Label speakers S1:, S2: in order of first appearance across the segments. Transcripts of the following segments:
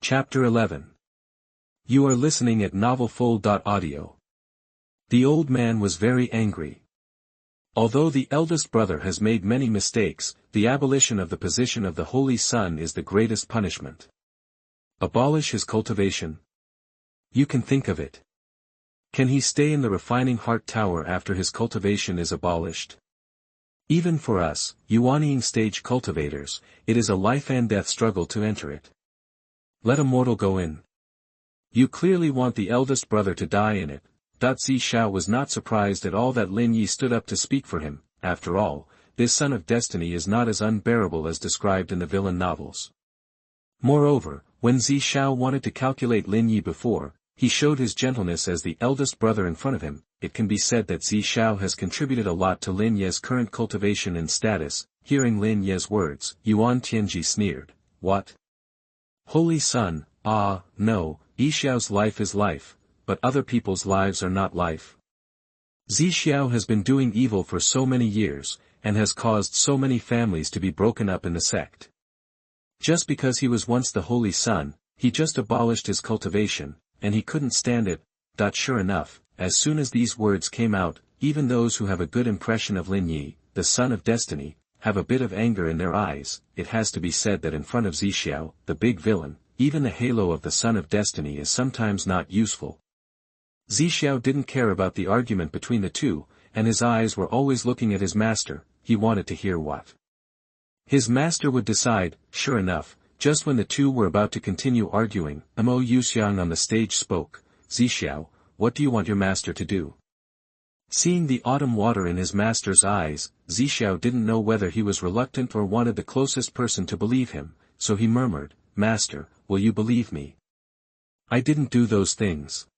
S1: Chapter 11. You are listening at novelfull.audio. The old man was very angry. Although the eldest brother has made many mistakes, the abolition of the position of the Holy Son is the greatest punishment. Abolish his cultivation. You can think of it. Can he stay in the refining heart tower after his cultivation is abolished? Even for us, Yuaniing stage cultivators, it is a life and death struggle to enter it. Let a mortal go in. You clearly want the eldest brother to die in it. Zi Xiao was not surprised at all that Lin Yi stood up to speak for him. After all, this son of destiny is not as unbearable as described in the villain novels. Moreover, when Zi Xiao wanted to calculate Lin Yi before, he showed his gentleness as the eldest brother in front of him. It can be said that Zi Xiao has contributed a lot to Lin Ye's current cultivation and status. Hearing Lin Ye's words, Yuan Tianji sneered. What? Holy Son, no, Yi Xiao's life is life, but other people's lives are not life. Zi Xiao has been doing evil for so many years, and has caused so many families to be broken up in the sect. Just because he was once the Holy Son, he just abolished his cultivation, and he couldn't stand it. Sure enough, as soon as these words came out, even those who have a good impression of Lin Yi, the son of destiny, have a bit of anger in their eyes. It has to be said that in front of Zi Xiao, the big villain, even the halo of the son of destiny is sometimes not useful. Zi Xiao didn't care about the argument between the two, and his eyes were always looking at his master. He wanted to hear what his master would decide. Sure enough, just when the two were about to continue arguing, Mo Yuxiang on the stage spoke. Zi Xiao, what do you want your master to do? Seeing the autumn water in his master's eyes, Zi Xiao didn't know whether he was reluctant or wanted the closest person to believe him, so he murmured, Master, will you believe me? I didn't do those things.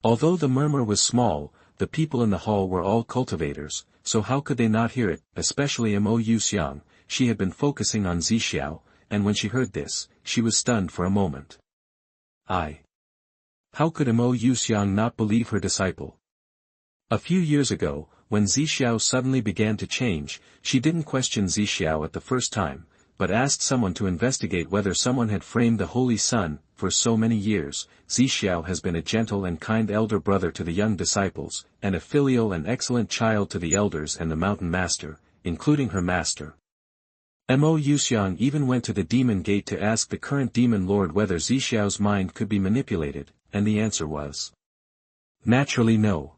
S1: Although the murmur was small, the people in the hall were all cultivators, so how could they not hear it, especially Mo Yuxiang. She had been focusing on Zi Xiao, and when she heard this, she was stunned for a moment. How could Mo Yuxiang not believe her disciple? A few years ago, when Zi Xiao suddenly began to change, she didn't question Zi Xiao at the first time, but asked someone to investigate whether someone had framed the Holy Son. For so many years, Zi Xiao has been a gentle and kind elder brother to the young disciples, and a filial and excellent child to the elders and the mountain master, including her master. Mo Yuxiang even went to the demon gate to ask the current demon lord whether Zi Xiao's mind could be manipulated, and the answer was naturally no.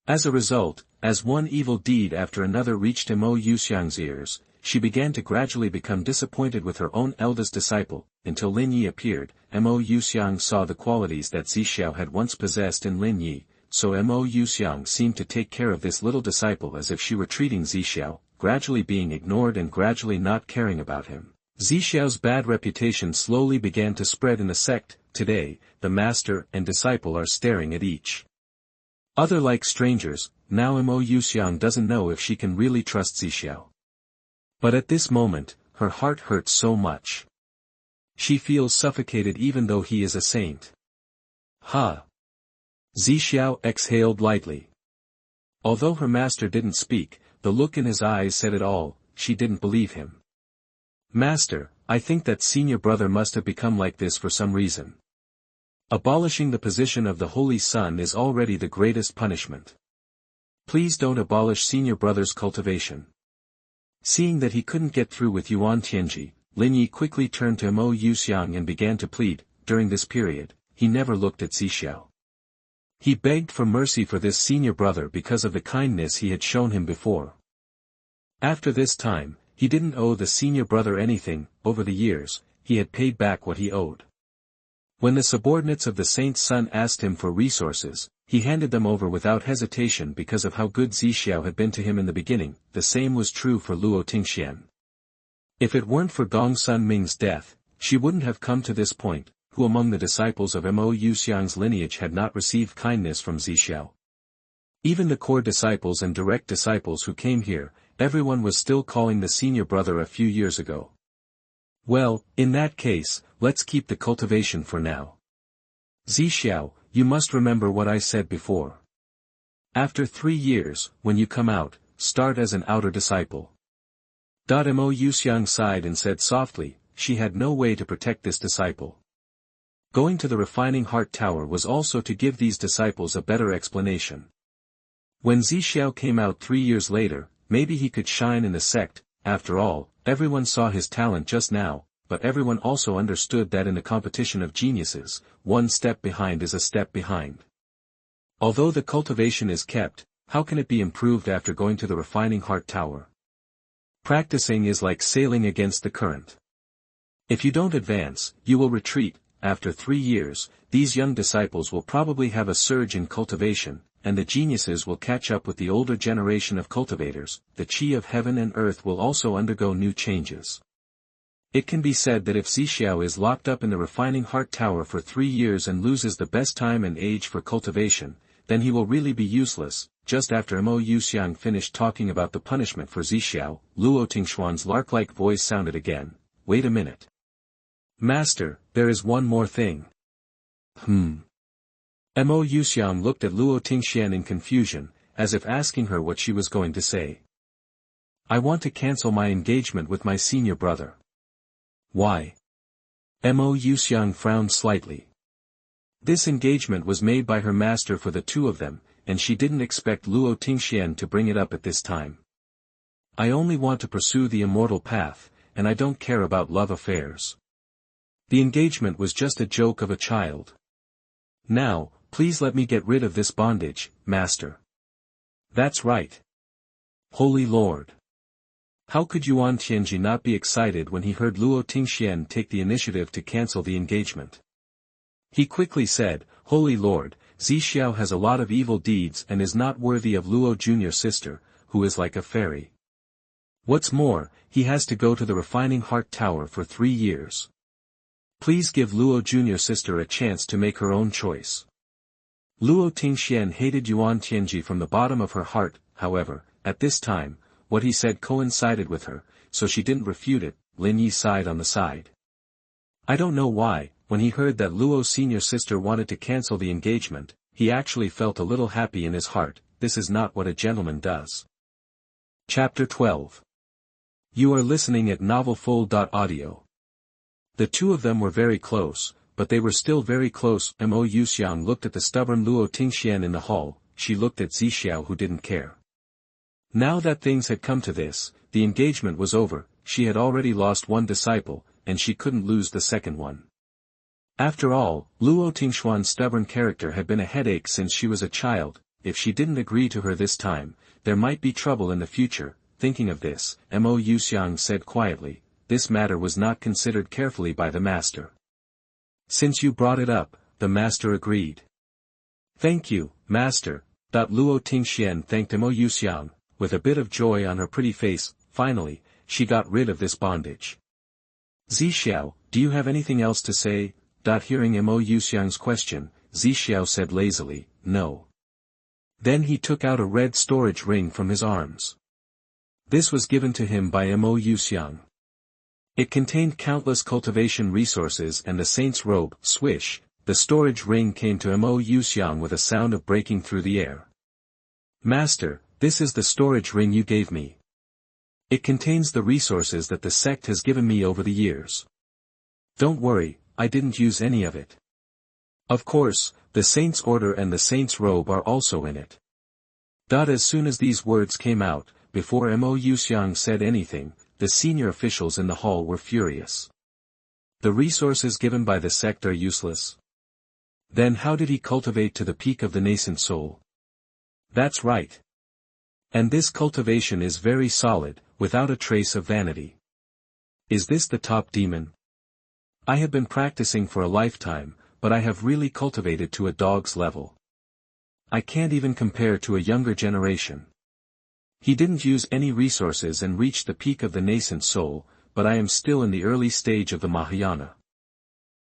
S1: As a result, as one evil deed after another reached Mo Yuxiang's ears, she began to gradually become disappointed with her own eldest disciple, until Lin Yi appeared. Mo Yuxiang saw the qualities that Zi Xiao had once possessed in Lin Yi, so Mo Yuxiang seemed to take care of this little disciple as if she were treating Zi Xiao, gradually being ignored and gradually not caring about him. Zi Xiao's bad reputation slowly began to spread in the sect. Today, the master and disciple are staring at each other like strangers. Now Mo Yuxiang doesn't know if she can really trust Zi Xiao. But at this moment, her heart hurts so much. She feels suffocated even though he is a saint. Zi Xiao exhaled lightly. Although her master didn't speak, the look in his eyes said it all. She didn't believe him. Master, I think that senior brother must have become like this for some reason. Abolishing the position of the Holy Son is already the greatest punishment. Please don't abolish senior brother's cultivation. Seeing that he couldn't get through with Yuan Tianji, Lin Yi quickly turned to Mo Yuxiang and began to plead. During this period, he never looked at Zi Xiao. He begged for mercy for this senior brother because of the kindness he had shown him before. After this time, he didn't owe the senior brother anything. Over the years, he had paid back what he owed. When the subordinates of the saint's son asked him for resources, he handed them over without hesitation because of how good Zi Xiao had been to him in the beginning. The same was true for Luo Tingxian. If it weren't for Gong Sun Ming's death, she wouldn't have come to this point. Who among the disciples of Mo Yuxiang's lineage had not received kindness from Zi Xiao? Even the core disciples and direct disciples who came here, everyone was still calling the senior brother a few years ago. Well, in that case, let's keep the cultivation for now. Zi Xiao, you must remember what I said before. After 3 years, when you come out, start as an outer disciple. Mo Yuxiang sighed and said softly, she had no way to protect this disciple. Going to the refining heart tower was also to give these disciples a better explanation. When Zixiao came out 3 years later, maybe he could shine in the sect. After all, everyone saw his talent just now, but everyone also understood that in the competition of geniuses, one step behind is a step behind. Although the cultivation is kept, how can it be improved after going to the refining heart tower? Practicing is like sailing against the current. If you don't advance, you will retreat. After 3 years, these young disciples will probably have a surge in cultivation, and the geniuses will catch up with the older generation of cultivators. The chi of heaven and earth will also undergo new changes. It can be said that if Zixiao is locked up in the refining heart tower for 3 years and loses the best time and age for cultivation, then he will really be useless. Just after Mo Yuxiang finished talking about the punishment for Zixiao, Luo Tingshuan's lark-like voice sounded again. Wait a minute. Master, there is one more thing. Mo Yuxiang looked at Luo Tingxian in confusion, as if asking her what she was going to say. I want to cancel my engagement with my senior brother. Why? Mo Yuxiang frowned slightly. This engagement was made by her master for the two of them, and she didn't expect Luo Tingxian to bring it up at this time. I only want to pursue the immortal path, and I don't care about love affairs. The engagement was just a joke of a child. Now, please let me get rid of this bondage, master. That's right. Holy Lord. How could Yuan Tianji not be excited when he heard Luo Tingxian take the initiative to cancel the engagement? He quickly said, Holy Lord, Zixiao has a lot of evil deeds and is not worthy of Luo Jr. sister, who is like a fairy. What's more, he has to go to the refining heart tower for 3 years. Please give Luo Jr. sister a chance to make her own choice. Luo Tingxian hated Yuan Tianji from the bottom of her heart. However, at this time, what he said coincided with her, so she didn't refute it. Lin Yi sighed on the side. I don't know why, when he heard that Luo's senior sister wanted to cancel the engagement, he actually felt a little happy in his heart. This is not what a gentleman does. Chapter 12. You are listening at novelfull.audio. The two of them were very close, but they were still very close. Mo Yuxiang looked at the stubborn Luo Tingxian in the hall. She looked at Zixiao, who didn't care. Now that things had come to this, the engagement was over. She had already lost one disciple, and she couldn't lose the second one. After all, Luo Tingshuan's stubborn character had been a headache since she was a child. If she didn't agree to her this time, there might be trouble in the future. Thinking of this, Mo Yuxiang said quietly, this matter was not considered carefully by the master. Since you brought it up, the master agreed. Thank you, master. Luo Tingxian thanked Mo Yuxiang, with a bit of joy on her pretty face. Finally, she got rid of this bondage. Zixiao, do you have anything else to say? Hearing Mo Yuxiang's question, Zixiao said lazily, no. Then he took out a red storage ring from his arms. This was given to him by Mo Yuxiang. It contained countless cultivation resources and the saint's robe. Swish, the storage ring came to Mo Yuxiang with a sound of breaking through the air. Master, this is the storage ring you gave me. It contains the resources that the sect has given me over the years. Don't worry, I didn't use any of it. Of course, the saint's order and the saint's robe are also in it. As soon as these words came out, before Mo Yuxiang said anything, the senior officials in the hall were furious. The resources given by the sect are useless. Then how did he cultivate to the peak of the nascent soul? That's right. And this cultivation is very solid, without a trace of vanity. Is this the top demon? I have been practicing for a lifetime, but I have really cultivated to a dog's level. I can't even compare to a younger generation. He didn't use any resources and reached the peak of the nascent soul, but I am still in the early stage of the Mahayana.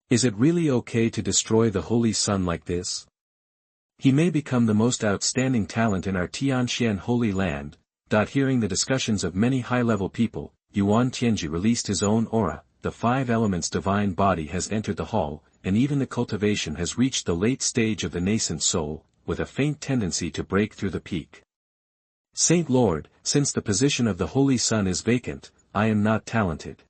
S1: Is it really okay to destroy the Holy Sun like this? He may become the most outstanding talent in our Tianxian Holy Land. Hearing the discussions of many high-level people, Yuan Tianji released his own aura. The 5 elements divine body has entered the hall, and even the cultivation has reached the late stage of the nascent soul, with a faint tendency to break through the peak. Saint Lord, since the position of the Holy Sun is vacant, I am not talented.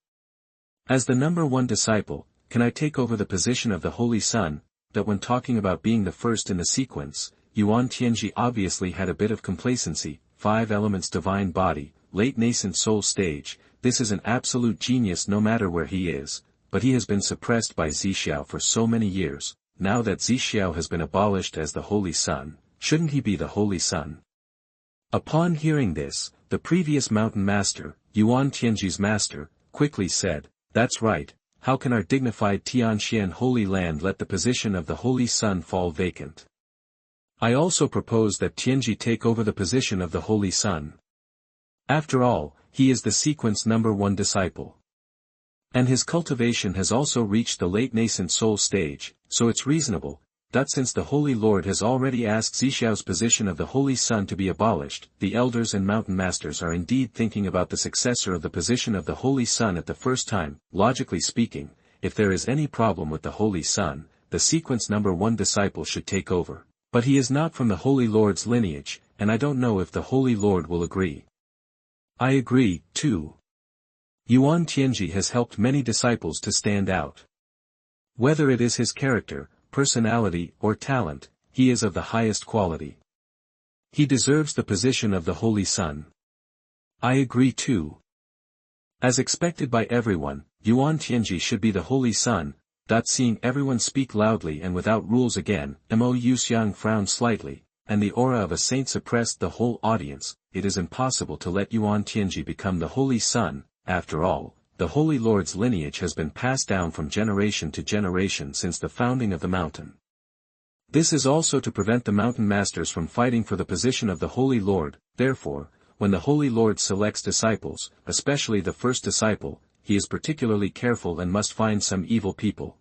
S1: As the number 1 disciple, can I take over the position of the Holy Son, that when talking about being the first in the sequence, Yuan Tianji obviously had a bit of complacency, 5 elements divine body, late nascent soul stage, this is an absolute genius no matter where he is, but he has been suppressed by Zixiao for so many years, now that Zixiao has been abolished as the Holy Son, shouldn't he be the Holy Son? Upon hearing this, the previous mountain master, Yuan Tianji's master, quickly said, "That's right, how can our dignified Tianxian Holy Land let the position of the Holy Son fall vacant? I also propose that Tianji take over the position of the Holy Son. After all, he is the sequence number 1 disciple. And his cultivation has also reached the late nascent soul stage, so it's reasonable, that since the Holy Lord has already asked Zixiao's position of the Holy Son to be abolished, the elders and mountain masters are indeed thinking about the successor of the position of the Holy Son at the first time. Logically speaking, if there is any problem with the Holy Son, the sequence number 1 disciple should take over. But he is not from the Holy Lord's lineage, and I don't know if the Holy Lord will agree." "I agree, too. Yuan Tianji has helped many disciples to stand out. Whether it is his character, personality, or talent, he is of the highest quality. He deserves the position of the Holy Son." "I agree too. As expected by everyone, Yuan Tianji should be the Holy Son." Seeing everyone speak loudly and without rules again, Mo Yuxiang frowned slightly, and the aura of a saint suppressed the whole audience. It is impossible to let Yuan Tianji become the Holy Son. After all, the Holy Lord's lineage has been passed down from generation to generation since the founding of the mountain. This is also to prevent the mountain masters from fighting for the position of the Holy Lord. Therefore, when the Holy Lord selects disciples, especially the first disciple, he is particularly careful and must find some evil people.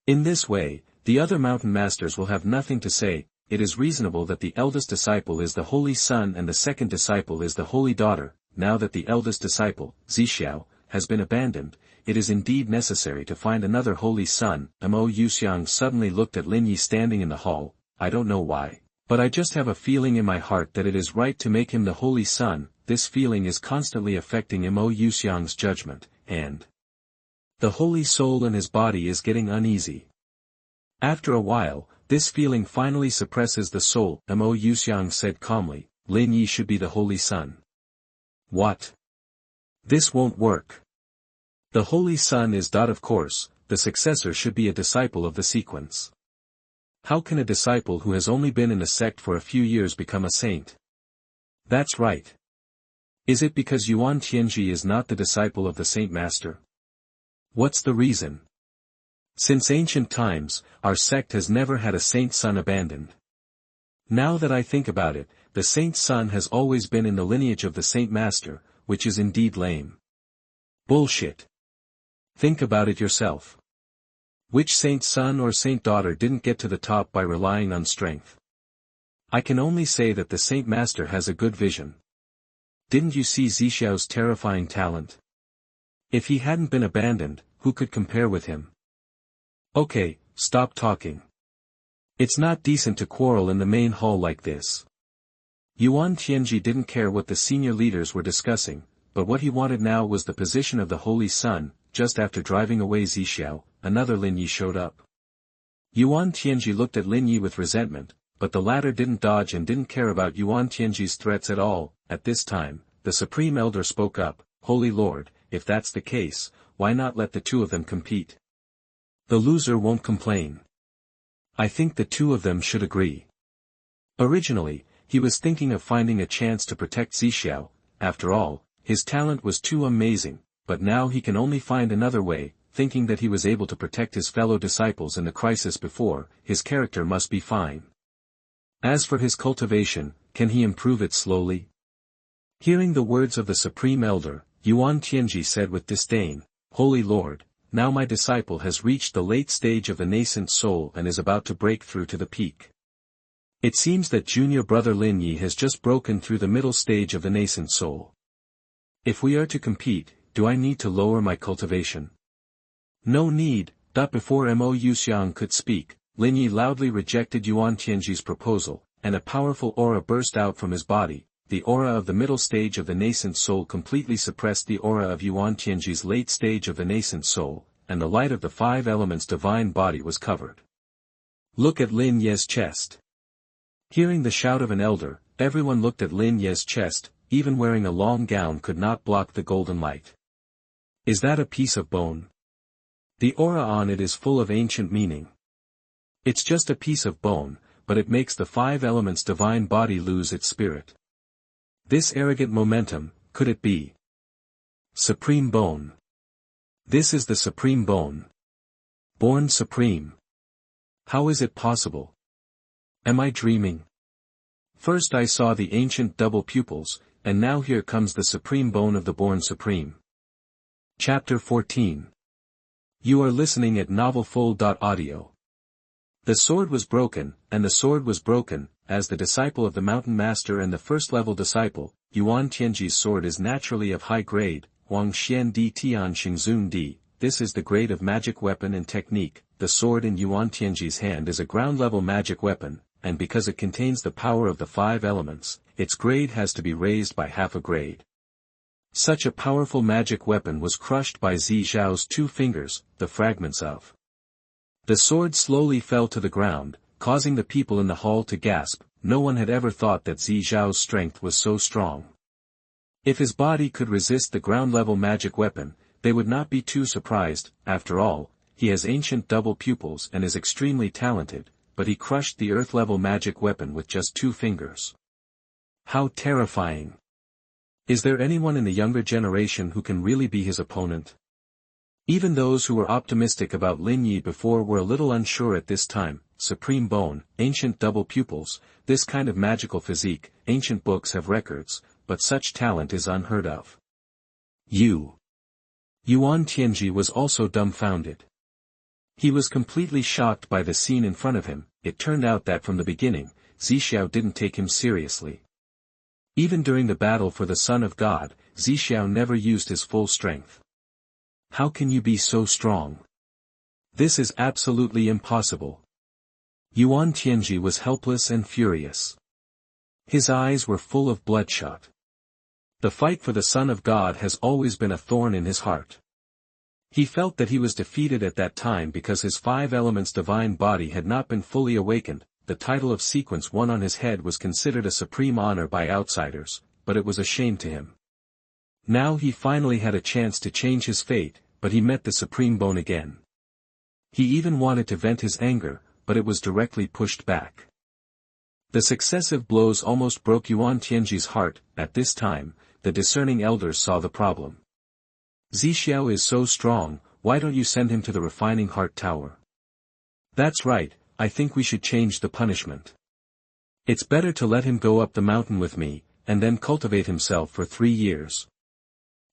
S1: In this way, the other mountain masters will have nothing to say. It is reasonable that the eldest disciple is the Holy Son and the second disciple is the Holy Daughter. Now that the eldest disciple, Zixiao, has been abandoned, it is indeed necessary to find another Holy Son. Mo Yuxiang suddenly looked at Lin Yi standing in the hall. "I don't know why, but I just have a feeling in my heart that it is right to make him the Holy Son." This feeling is constantly affecting Mo Yuxiang's judgment, and the Holy Soul in his body is getting uneasy. After a while, this feeling finally suppresses the soul. Mo Yuxiang said calmly, "Lin Yi should be the Holy Son." "What? This won't work. The Holy Son is of course, the successor should be a disciple of the sequence. How can a disciple who has only been in a sect for a few years become a saint?" "That's right. Is it because Yuan Tianji is not the disciple of the Saint Master?" "What's the reason? Since ancient times, our sect has never had a saint son abandoned. Now that I think about it, the saint son has always been in the lineage of the Saint Master, which is indeed lame." "Bullshit. Think about it yourself. Which saint son or saint daughter didn't get to the top by relying on strength? I can only say that the Saint Master has a good vision. Didn't you see Zixiao's terrifying talent? If he hadn't been abandoned, who could compare with him?" "Okay, stop talking. It's not decent to quarrel in the main hall like this." Yuan Tianji didn't care what the senior leaders were discussing, but what he wanted now was the position of the Holy Son. Just after driving away Zixiao, another Lin Yi showed up. Yuan Tianji looked at Lin Yi with resentment, but the latter didn't dodge and didn't care about Yuan Tianji's threats at all. At this time, the Supreme Elder spoke up, "Holy Lord, if that's the case, why not let the two of them compete? The loser won't complain. I think the two of them should agree." Originally, he was thinking of finding a chance to protect Zixiao. After all, his talent was too amazing, but now he can only find another way. Thinking that he was able to protect his fellow disciples in the crisis before, his character must be fine. As for his cultivation, can he improve it slowly? Hearing the words of the Supreme Elder, Yuan Tianji said with disdain, "Holy Lord, now my disciple has reached the late stage of the nascent soul and is about to break through to the peak. It seems that junior brother Lin Yi has just broken through the middle stage of the nascent soul. If we are to compete, do I need to lower my cultivation?" "No need." Before Mo Yuxiang could speak, Lin Yi loudly rejected Yuan Tianji's proposal, and a powerful aura burst out from his body. The aura of the middle stage of the nascent soul completely suppressed the aura of Yuan Tianji's late stage of the nascent soul, and the light of the five elements' divine body was covered. Look at Lin Ye's chest. Hearing the shout of an elder, everyone looked at Lin Ye's chest. Even wearing a long gown could not block the golden light. Is that a piece of bone? The aura on it is full of ancient meaning. It's just a piece of bone, but it makes the five elements' divine body lose its spirit. This arrogant momentum, could it be? Supreme bone. This is the supreme bone. Born supreme. How is it possible? Am I dreaming? First I saw the ancient double pupils, and now here comes the supreme bone of the born supreme. Chapter 14. You are listening at novelfull.audio. The sword was broken, and the sword was broken, as the disciple of the mountain master and the first-level disciple. Yuan Tianji's sword is naturally of high grade, Wang Xian Di Tian Xingzun Di. This is the grade of magic weapon and technique. The sword in Yuan Tianji's hand is a ground-level magic weapon, and because it contains the power of the five elements, its grade has to be raised by half a grade. Such a powerful magic weapon was crushed by Zi Zhao's 2 fingers, the fragments of. The sword slowly fell to the ground, causing the people in the hall to gasp. No one had ever thought that Zi Zhao's strength was so strong. If his body could resist the ground-level magic weapon, they would not be too surprised. After all, he has ancient double pupils and is extremely talented, but he crushed the earth-level magic weapon with just 2 fingers. How terrifying! Is there anyone in the younger generation who can really be his opponent? Even those who were optimistic about Lin Yi before were a little unsure at this time. Supreme bone, ancient double pupils, this kind of magical physique, ancient books have records, but such talent is unheard of. Yuan Tianji was also dumbfounded. He was completely shocked by the scene in front of him. It turned out that from the beginning, Zixiao didn't take him seriously. Even during the battle for the Son of God, Zixiao never used his full strength. How can you be so strong? This is absolutely impossible. Yuan Tianji was helpless and furious. His eyes were full of bloodshot. The fight for the Son of God has always been a thorn in his heart. He felt that he was defeated at that time because his five elements divine body had not been fully awakened. The title of Sequence 1 on his head was considered a supreme honor by outsiders, but it was a shame to him. Now he finally had a chance to change his fate, but he met the supreme bone again. He even wanted to vent his anger, but it was directly pushed back. The successive blows almost broke Yuan Tianji's heart. At this time, the discerning elders saw the problem. Zixiao is so strong, why don't you send him to the refining heart tower? That's right, I think we should change the punishment. It's better to let him go up the mountain with me, and then cultivate himself for 3 years.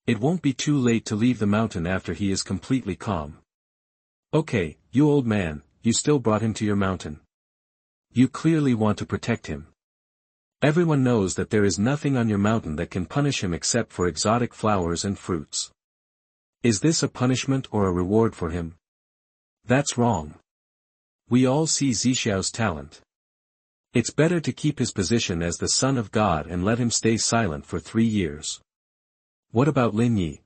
S1: It won't be too late to leave the mountain after he is completely calm. Okay, you old man, you still brought him to your mountain. You clearly want to protect him. Everyone knows that there is nothing on your mountain that can punish him except for exotic flowers and fruits. Is this a punishment or a reward for him? That's wrong. We all see Zixiao's talent. It's better to keep his position as the Son of God and let him stay silent for 3 years. What about Lin Yi?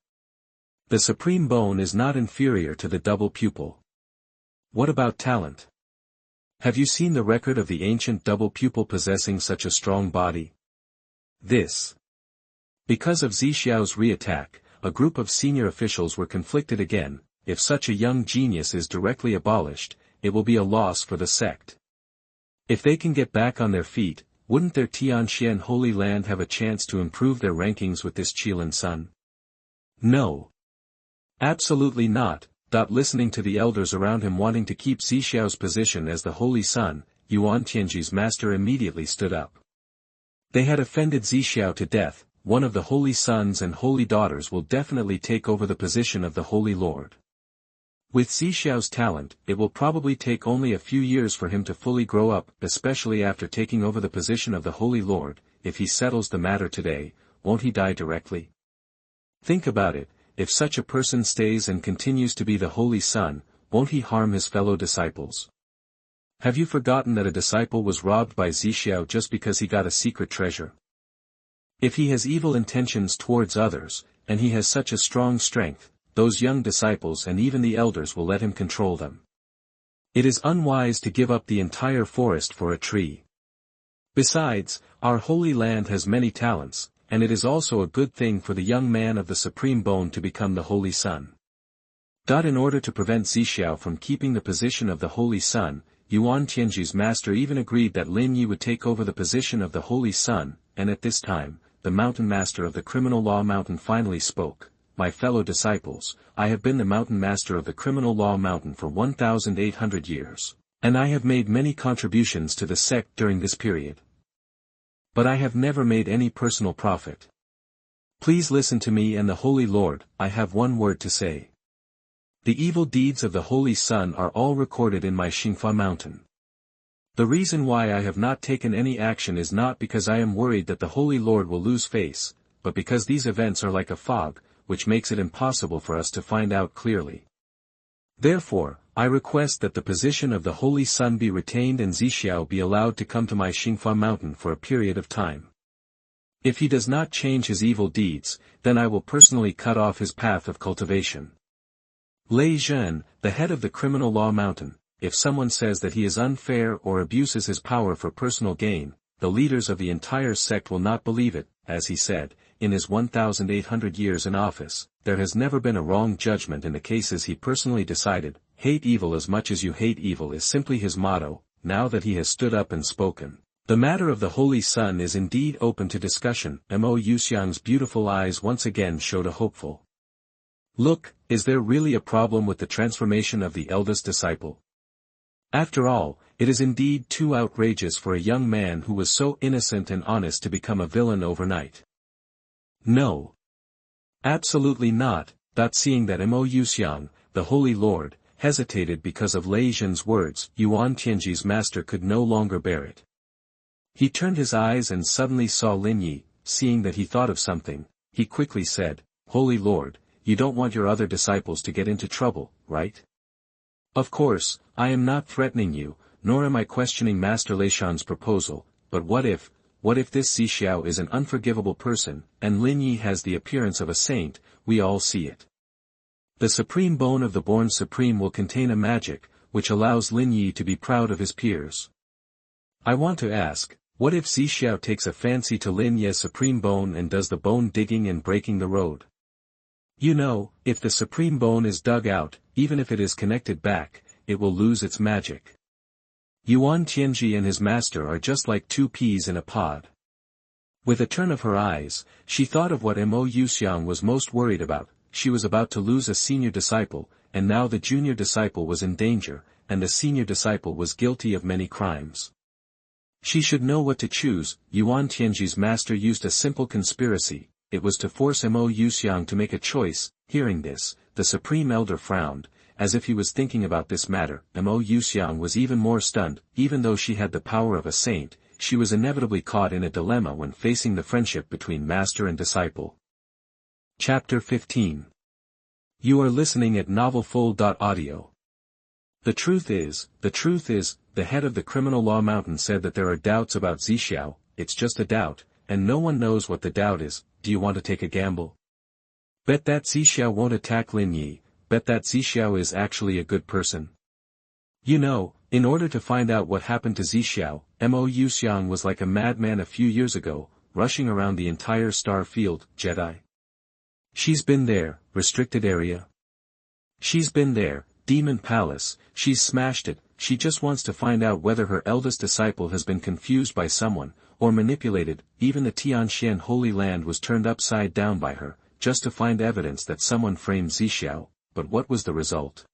S1: The supreme bone is not inferior to the double pupil. What about talent? Have you seen the record of the ancient double pupil possessing such a strong body? Because of Zixiao's re-attack, a group of senior officials were conflicted again. If such a young genius is directly abolished, it will be a loss for the sect. If they can get back on their feet, wouldn't their Tianxian Holy Land have a chance to improve their rankings with this Qilin Sun? No. Absolutely not. Listening to the elders around him wanting to keep Zixiao's position as the Holy Sun, Yuan Tianji's master immediately stood up. They had offended Zixiao to death. One of the holy sons and holy daughters will definitely take over the position of the Holy Lord. With Zixiao's talent, it will probably take only a few years for him to fully grow up, especially after taking over the position of the Holy Lord. If he settles the matter today, won't he die directly? Think about it, if such a person stays and continues to be the Holy Son, won't he harm his fellow disciples? Have you forgotten that a disciple was robbed by Zixiao just because he got a secret treasure? If he has evil intentions towards others, and he has such a strong strength, those young disciples and even the elders will let him control them. It is unwise to give up the entire forest for a tree. Besides, our holy land has many talents, and it is also a good thing for the young man of the supreme bone to become the holy son. In order to prevent Zixiao from keeping the position of the holy son, Yuan Tianji's master even agreed that Lin Yi would take over the position of the holy son, and at this time, the mountain master of the criminal law mountain finally spoke. My fellow disciples, I have been the mountain master of the criminal law mountain for 1,800 years, and I have made many contributions to the sect during this period. But I have never made any personal profit. Please listen to me and the Holy Lord, I have one word to say. The evil deeds of the Holy Son are all recorded in my Xingfa mountain. The reason why I have not taken any action is not because I am worried that the Holy Lord will lose face, but because these events are like a fog, which makes it impossible for us to find out clearly. Therefore, I request that the position of the Holy Son be retained and Zixiao be allowed to come to my Xingfa mountain for a period of time. If he does not change his evil deeds, then I will personally cut off his path of cultivation. Lei Zhen, the head of the criminal law mountain, if someone says that he is unfair or abuses his power for personal gain, the leaders of the entire sect will not believe it, as he said, in his 1,800 years in office, there has never been a wrong judgment in the cases he personally decided. Hate evil as much as you hate evil is simply his motto. Now that he has stood up and spoken, the matter of the Holy Son is indeed open to discussion. Mo Yuxiang's beautiful eyes once again showed a hopeful look. Is there really a problem with the transformation of the eldest disciple? After all, it is indeed too outrageous for a young man who was so innocent and honest to become a villain overnight. No. Absolutely not. Seeing that Mo Yuxiang, the Holy Lord, hesitated because of Lei Zhen's words, Yuan Tianji's master could no longer bear it. He turned his eyes and suddenly saw Lin Yi. Seeing that he thought of something, he quickly said, Holy Lord, you don't want your other disciples to get into trouble, right? Of course, I am not threatening you, nor am I questioning Master Lei Shan's proposal, but what if this Zixiao is an unforgivable person, and Lin Yi has the appearance of a saint? We all see it. The supreme bone of the born supreme will contain a magic, which allows Lin Yi to be proud of his peers. I want to ask, what if Zixiao takes a fancy to Lin Yi's supreme bone and does the bone digging and breaking the road? You know, if the supreme bone is dug out, even if it is connected back, it will lose its magic. Yuan Tianji and his master are just like two peas in a pod. With a turn of her eyes, she thought of what Mo Yuxiang was most worried about. She was about to lose a senior disciple, and now the junior disciple was in danger, and the senior disciple was guilty of many crimes. She should know what to choose. Yuan Tianji's master used a simple conspiracy. It was to force Mo Yuxiang to make a choice. Hearing this, the supreme elder frowned, as if he was thinking about this matter. Mo Yuxiang was even more stunned. Even though she had the power of a saint, she was inevitably caught in a dilemma when facing the friendship between master and disciple. Chapter 15. You are listening at novelfull.audio. The truth is, the head of the criminal law mountain said that there are doubts about Zixiao. It's just a doubt, and no one knows what the doubt is. Do you want to take a gamble? Bet that Zixiao won't attack Lin Yi. Bet that Zixiao is actually a good person. You know, in order to find out what happened to Zixiao, Mo Yuxiang was like a madman a few years ago, rushing around the entire star field. Jedi. She's been there, restricted area. She's been there, demon palace, she's smashed it. She just wants to find out whether her eldest disciple has been confused by someone, or manipulated. Even the Tianxian Holy Land was turned upside down by her, just to find evidence that someone framed Zixiao. But what was the result?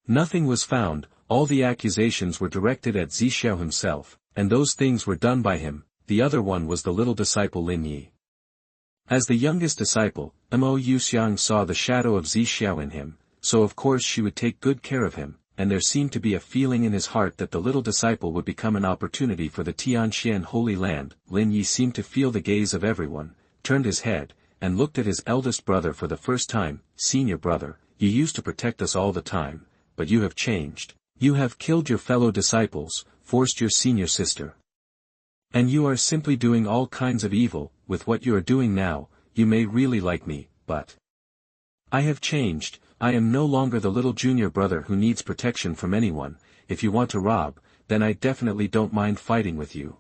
S1: Nothing was found. All the accusations were directed at Zixiao himself, and those things were done by him. The other one was the little disciple Lin Yi. As the youngest disciple, Mo Yuxiang saw the shadow of Zixiao in him, so of course she would take good care of him, and there seemed to be a feeling in his heart that the little disciple would become an opportunity for the Tianxian Holy Land. Lin Yi seemed to feel the gaze of everyone, turned his head, and looked at his eldest brother for the first time. Senior brother, you used to protect us all the time, but you have changed. You have killed your fellow disciples, forced your senior sister. And you are simply doing all kinds of evil. With what you are doing now, you may really like me, but I have changed, I am no longer the little junior brother who needs protection from anyone. If you want to rob, then I definitely don't mind fighting with you.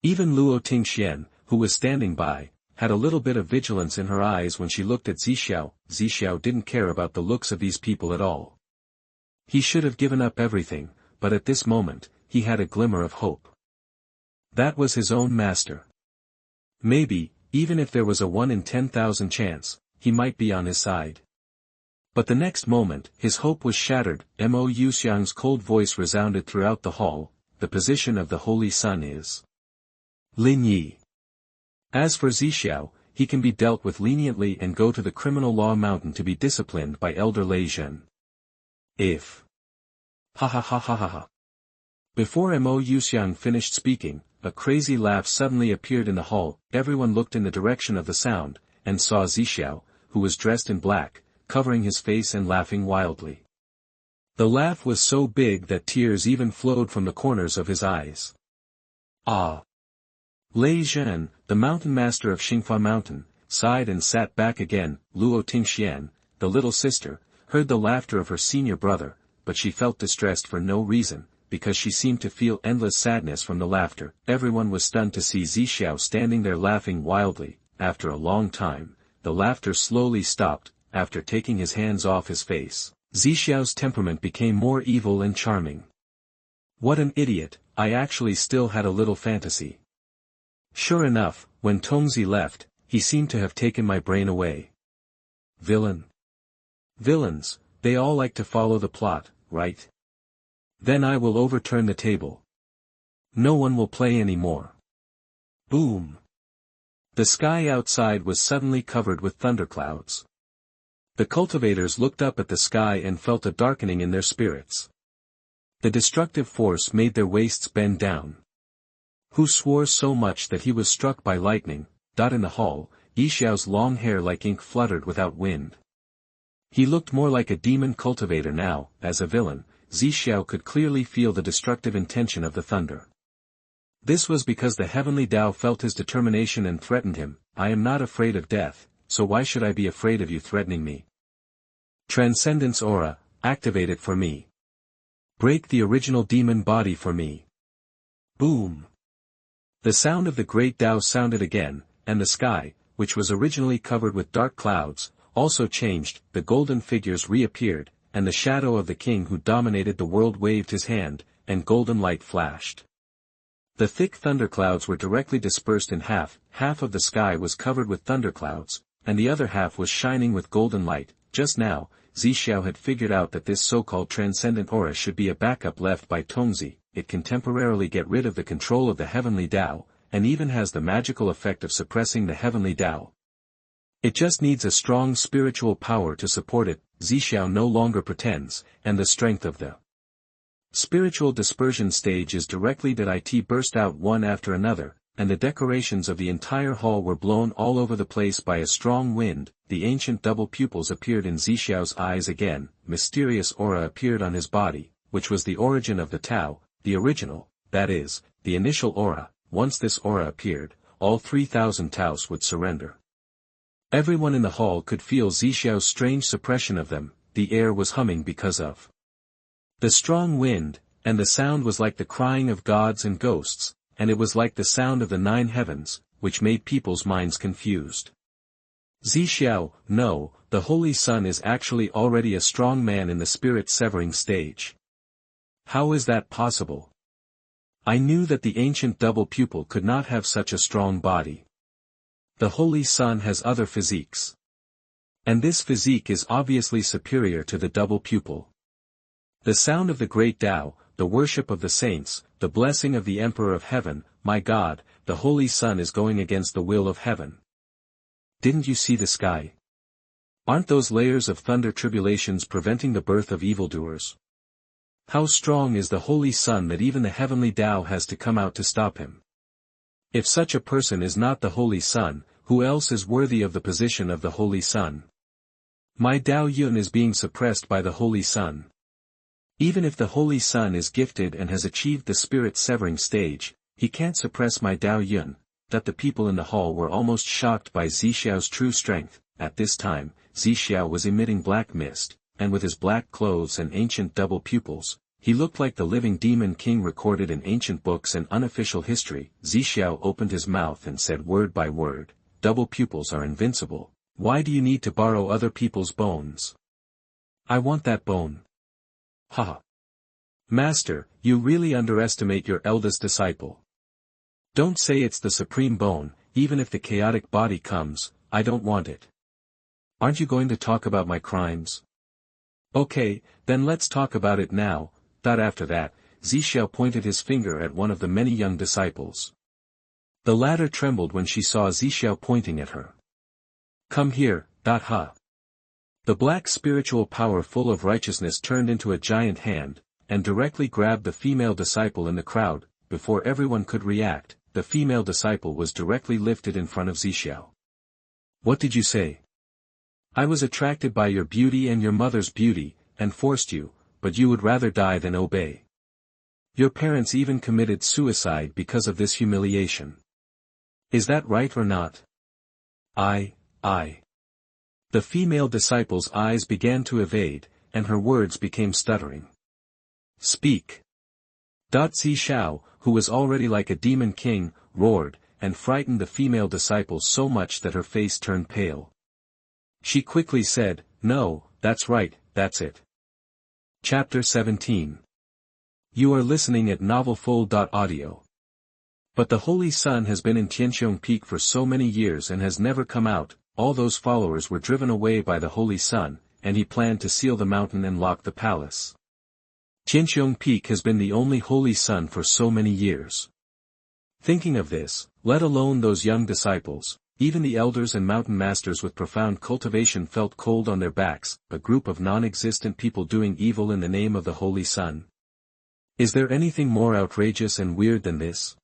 S1: Even Luo Tingxian, who was standing by, had a little bit of vigilance in her eyes when she looked at Zixiao. Zixiao didn't care about the looks of these people at all. He should have given up everything, but at this moment, he had a glimmer of hope. That was his own master. Maybe, even if there was a 1 in 10,000 chance, he might be on his side. But the next moment, his hope was shattered. Mo Yuxiang's cold voice resounded throughout the hall. The position of the Holy Sun is Lin Yi. As for Zixiao, he can be dealt with leniently and go to the criminal law mountain to be disciplined by Elder Lei Zhen. If. Ha ha ha ha ha ha. Before Mo Yuxiang finished speaking, a crazy laugh suddenly appeared in the hall. Everyone looked in the direction of the sound, and saw Zixiao, who was dressed in black, covering his face and laughing wildly. The laugh was so big that tears even flowed from the corners of his eyes. Ah! Lei Zhen, the mountain master of Xingfa Mountain, sighed and sat back again. Luo Tingxian, the little sister, heard the laughter of her senior brother, but she felt distressed for no reason, because she seemed to feel endless sadness from the laughter. Everyone was stunned to see Zixiao standing there laughing wildly. After a long time, the laughter slowly stopped. After taking his hands off his face, Zixiao's temperament became more evil and charming. What an idiot, I actually still had a little fantasy. Sure enough, when Tongzi left, he seemed to have taken my brain away. Villain. Villains, they all like to follow the plot, right? Then I will overturn the table. No one will play anymore. Boom. The sky outside was suddenly covered with thunderclouds. The cultivators looked up at the sky and felt a darkening in their spirits. The destructive force made their waists bend down. Who swore so much that he was struck by lightning? In the hall, Yixiao's long hair like ink fluttered without wind. He looked more like a demon cultivator now. As a villain, Zixiao could clearly feel the destructive intention of the thunder. This was because the heavenly Tao felt his determination and threatened him. I am not afraid of death, so why should I be afraid of you threatening me? Transcendence aura, activate it for me. Break the original demon body for me. Boom. The sound of the great Tao sounded again, and the sky, which was originally covered with dark clouds, also changed. The golden figures reappeared, and the shadow of the king who dominated the world waved his hand, and golden light flashed. The thick thunderclouds were directly dispersed in half. Half of the sky was covered with thunderclouds, and the other half was shining with golden light. Just now, Zixiao had figured out that this so-called transcendent aura should be a backup left by Tongzi. It can temporarily get rid of the control of the heavenly Tao, and even has the magical effect of suppressing the heavenly Tao. It just needs a strong spiritual power to support it. Zixiao no longer pretends, and the strength of the spiritual dispersion stage is directly that it burst out one after another, and the decorations of the entire hall were blown all over the place by a strong wind. The ancient double pupils appeared in Zixiao's eyes again. Mysterious aura appeared on his body, which was the origin of the Tao, the original, that is, the initial aura. Once this aura appeared, all 3,000 Taos would surrender. Everyone in the hall could feel Zixiao's strange suppression of them. The air was humming because of the strong wind, and the sound was like the crying of gods and ghosts, and it was like the sound of the 9 heavens, which made people's minds confused. Zixiao, no, the Holy Sun is actually already a strong man in the spirit-severing stage. How is that possible? I knew that the ancient double pupil could not have such a strong body. The Holy Sun has other physiques. And this physique is obviously superior to the double pupil. The sound of the great Tao, the worship of the saints, the blessing of the Emperor of Heaven. My God, the Holy Sun is going against the will of heaven. Didn't you see the sky? Aren't those layers of thunder tribulations preventing the birth of evildoers? How strong is the Holy Sun that even the heavenly Tao has to come out to stop him? If such a person is not the Holy Sun, who else is worthy of the position of the Holy Sun? My Tao Yun is being suppressed by the Holy Sun. Even if the Holy Sun is gifted and has achieved the spirit-severing stage, he can't suppress my Tao Yun. That the people in the hall were almost shocked by Zixiao's true strength. At this time, Zixiao was emitting black mist, and with his black clothes and ancient double pupils, he looked like the living demon king recorded in ancient books and unofficial history. Zixiao opened his mouth and said word by word, "Double pupils are invincible. Why do you need to borrow other people's bones? I want that bone." Ha! Master, you really underestimate your eldest disciple. Don't say it's the supreme bone, even if the chaotic body comes, I don't want it. Aren't you going to talk about my crimes? Okay, then let's talk about it now. After that, Zixiao pointed his finger at one of the many young disciples. The latter trembled when she saw Zixiao pointing at her. Come here, ha. The black spiritual power full of righteousness turned into a giant hand, and directly grabbed the female disciple in the crowd. Before everyone could react, the female disciple was directly lifted in front of Zixiao. What did you say? I was attracted by your beauty and your mother's beauty, and forced you, but you would rather die than obey. Your parents even committed suicide because of this humiliation. Is that right or not? I. The female disciple's eyes began to evade, and her words became stuttering. Speak. Zixiao, who was already like a demon king, roared, and frightened the female disciple so much that her face turned pale. She quickly said, No, that's right, that's it. Chapter 17. You are listening at novelfull.audio. But the Holy Sun has been in Tianqiong Peak for so many years and has never come out. All those followers were driven away by the Holy Sun, and he planned to seal the mountain and lock the palace. Tianqiong Peak has been the only Holy Sun for so many years. Thinking of this, let alone those young disciples, even the elders and mountain masters with profound cultivation felt cold on their backs, a group of non-existent people doing evil in the name of the Holy Sun. Is there anything more outrageous and weird than this?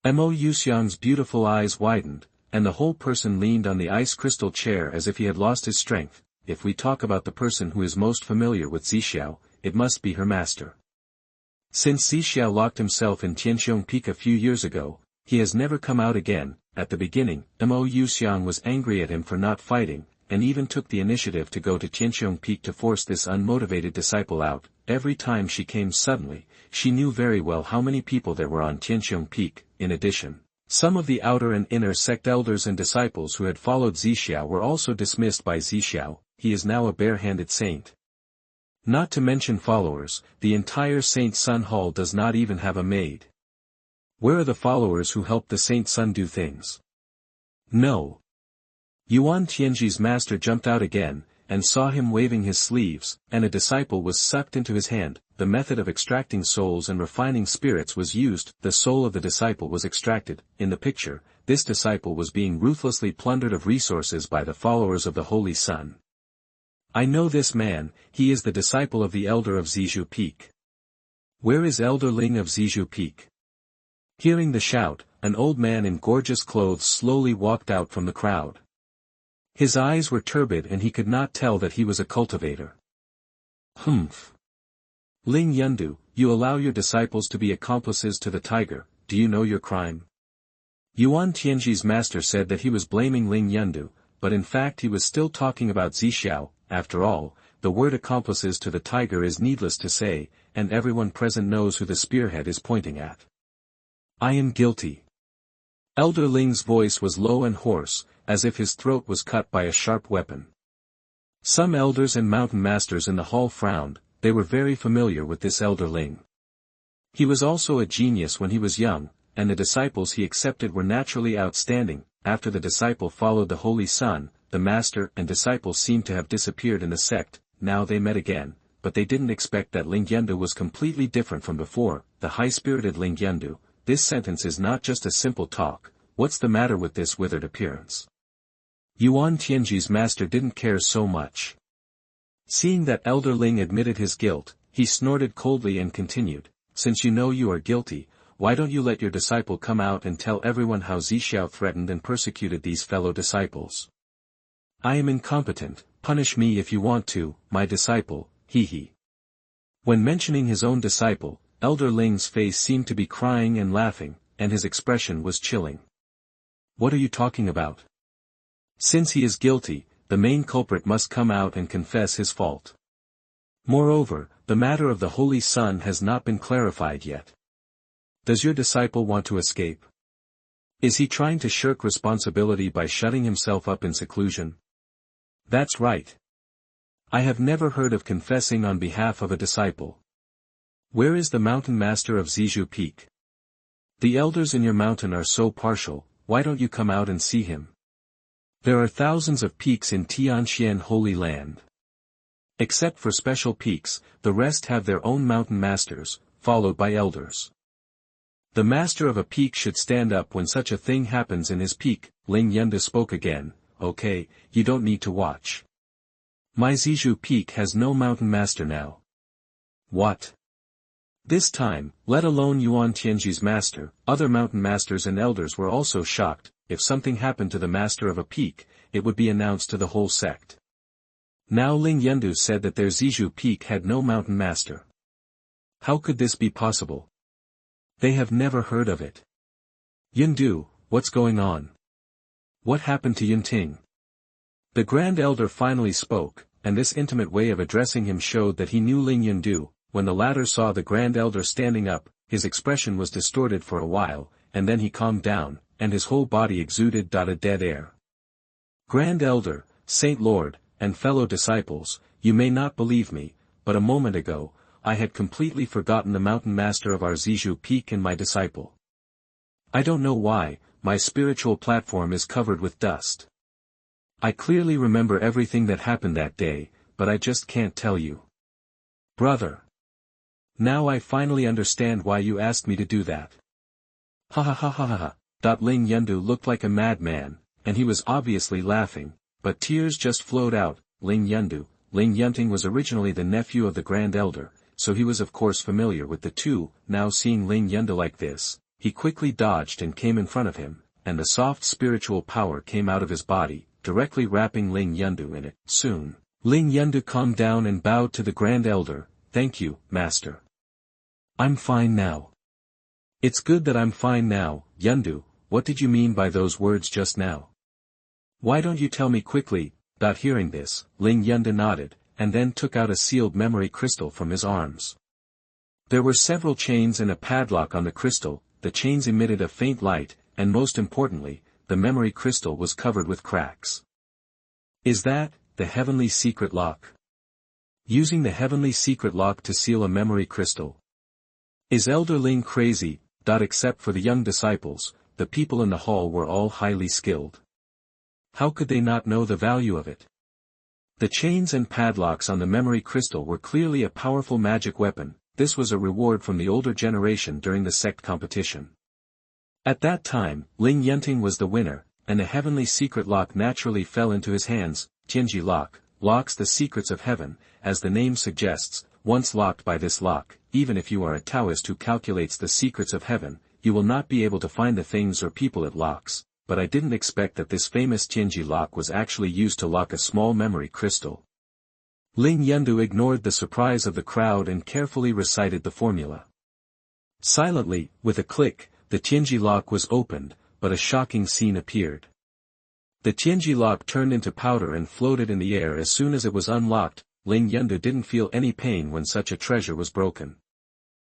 S1: Mo Yuxiang's beautiful eyes widened, and the whole person leaned on the ice crystal chair as if he had lost his strength. If we talk about the person who is most familiar with Zixiao, it must be her master. Since Zixiao locked himself in Tianqiong Peak a few years ago, he has never come out again. At the beginning, Mo Yuxiang was angry at him for not fighting, and even took the initiative to go to Tianqiong Peak to force this unmotivated disciple out. Every time she came suddenly, she knew very well how many people there were on Tianqiong Peak. In addition, some of the outer and inner sect elders and disciples who had followed Zixiao were also dismissed by Zixiao. He is now a bare-handed saint. Not to mention followers, the entire Saint Sun Hall does not even have a maid. Where are the followers who helped the Saint Sun do things? No. Yuan Tianji's master jumped out again, and saw him waving his sleeves, and a disciple was sucked into his hand. The method of extracting souls and refining spirits was used. The soul of the disciple was extracted. In the picture, this disciple was being ruthlessly plundered of resources by the followers of the Holy Sun. I know this man, he is the disciple of the elder of Zizhu Peak. Where is Elder Ling of Zizhu Peak? Hearing the shout, an old man in gorgeous clothes slowly walked out from the crowd. His eyes were turbid and he could not tell that he was a cultivator. Humph. Ling Yundu, you allow your disciples to be accomplices to the tiger, do you know your crime? Yuan Tianji's master said that he was blaming Ling Yundu, but in fact he was still talking about Zixiao. After all, the word accomplices to the tiger is needless to say, and everyone present knows who the spearhead is pointing at. I am guilty. Elder Ling's voice was low and hoarse, as if his throat was cut by a sharp weapon. Some elders and mountain masters in the hall frowned. They were very familiar with this Elder Ling. He was also a genius when he was young, and the disciples he accepted were naturally outstanding. After the disciple followed the Holy Sun, the master and disciple seemed to have disappeared in the sect. Now they met again, but they didn't expect that Ling Yundu was completely different from before. The high-spirited Ling Yundu, this sentence is not just a simple talk. What's the matter with this withered appearance? Yuan Tianji's master didn't care so much. Seeing that Elder Ling admitted his guilt, he snorted coldly and continued, since you know you are guilty, why don't you let your disciple come out and tell everyone how Zixiao threatened and persecuted these fellow disciples? I am incompetent, punish me if you want to, my disciple, he. When mentioning his own disciple, Elder Ling's face seemed to be crying and laughing, and his expression was chilling. What are you talking about? Since he is guilty, the main culprit must come out and confess his fault. Moreover, the matter of the Holy Son has not been clarified yet. Does your disciple want to escape? Is he trying to shirk responsibility by shutting himself up in seclusion? That's right. I have never heard of confessing on behalf of a disciple. Where is the mountain master of Zizhu Peak? The elders in your mountain are so partial, why don't you come out and see him? There are thousands of peaks in Tianxian Holy Land. Except for special peaks, the rest have their own mountain masters, followed by elders. The master of a peak should stand up when such a thing happens in his peak. Ling Yunde spoke again. Okay, you don't need to watch. My Zizhu Peak has no mountain master now. What? This time, let alone Yuan Tianji's master, other mountain masters and elders were also shocked. If something happened to the master of a peak, it would be announced to the whole sect. Now Ling Yunde said that their Zizhu Peak had no mountain master. How could this be possible? They have never heard of it. Yunde, what's going on? What happened to Yunting? The Grand Elder finally spoke, and this intimate way of addressing him showed that he knew Ling Yunde. When the latter saw the Grand Elder standing up, his expression was distorted for a while, and then he calmed down, and his whole body exuded a dead air. Grand Elder, Saint Lord, and fellow disciples, you may not believe me, but a moment ago, I had completely forgotten the mountain master of our Zizhu Peak and my disciple. I don't know why, my spiritual platform is covered with dust. I clearly remember everything that happened that day, but I just can't tell you. Brother. Now I finally understand why you asked me to do that. Ha ha ha ha ha ha. Ling Yunde looked like a madman, and he was obviously laughing, but tears just flowed out. Ling Yunting was originally the nephew of the Grand Elder, so he was of course familiar with the two. Now seeing Ling Yunde like this, he quickly dodged and came in front of him, and the soft spiritual power came out of his body, directly wrapping Ling Yunde in it. Soon, Ling Yunde calmed down and bowed to the Grand Elder. Thank you, Master. I'm fine now. It's good that I'm fine now. Yunde, what did you mean by those words just now? Why don't you tell me quickly? Hearing this, Ling Yunde nodded, and then took out a sealed memory crystal from his arms. There were several chains and a padlock on the crystal. The chains emitted a faint light, and most importantly, the memory crystal was covered with cracks. Is that the heavenly secret lock? Using the heavenly secret lock to seal a memory crystal? Is Elder Ling crazy? Except for the young disciples, the people in the hall were all highly skilled. How could they not know the value of it? The chains and padlocks on the memory crystal were clearly a powerful magic weapon. This was a reward from the older generation during the sect competition. At that time, Ling Yunting was the winner, and the heavenly secret lock naturally fell into his hands. Tianji lock, locks the secrets of heaven, as the name suggests. Once locked by this lock, even if you are a Taoist who calculates the secrets of heaven, you will not be able to find the things or people it locks. But I didn't expect that this famous Tianji lock was actually used to lock a small memory crystal. Ling Yunde ignored the surprise of the crowd and carefully recited the formula. Silently, with a click, the Tianji lock was opened, but a shocking scene appeared. The Tianji lock turned into powder and floated in the air as soon as it was unlocked. Ling Yunde didn't feel any pain when such a treasure was broken.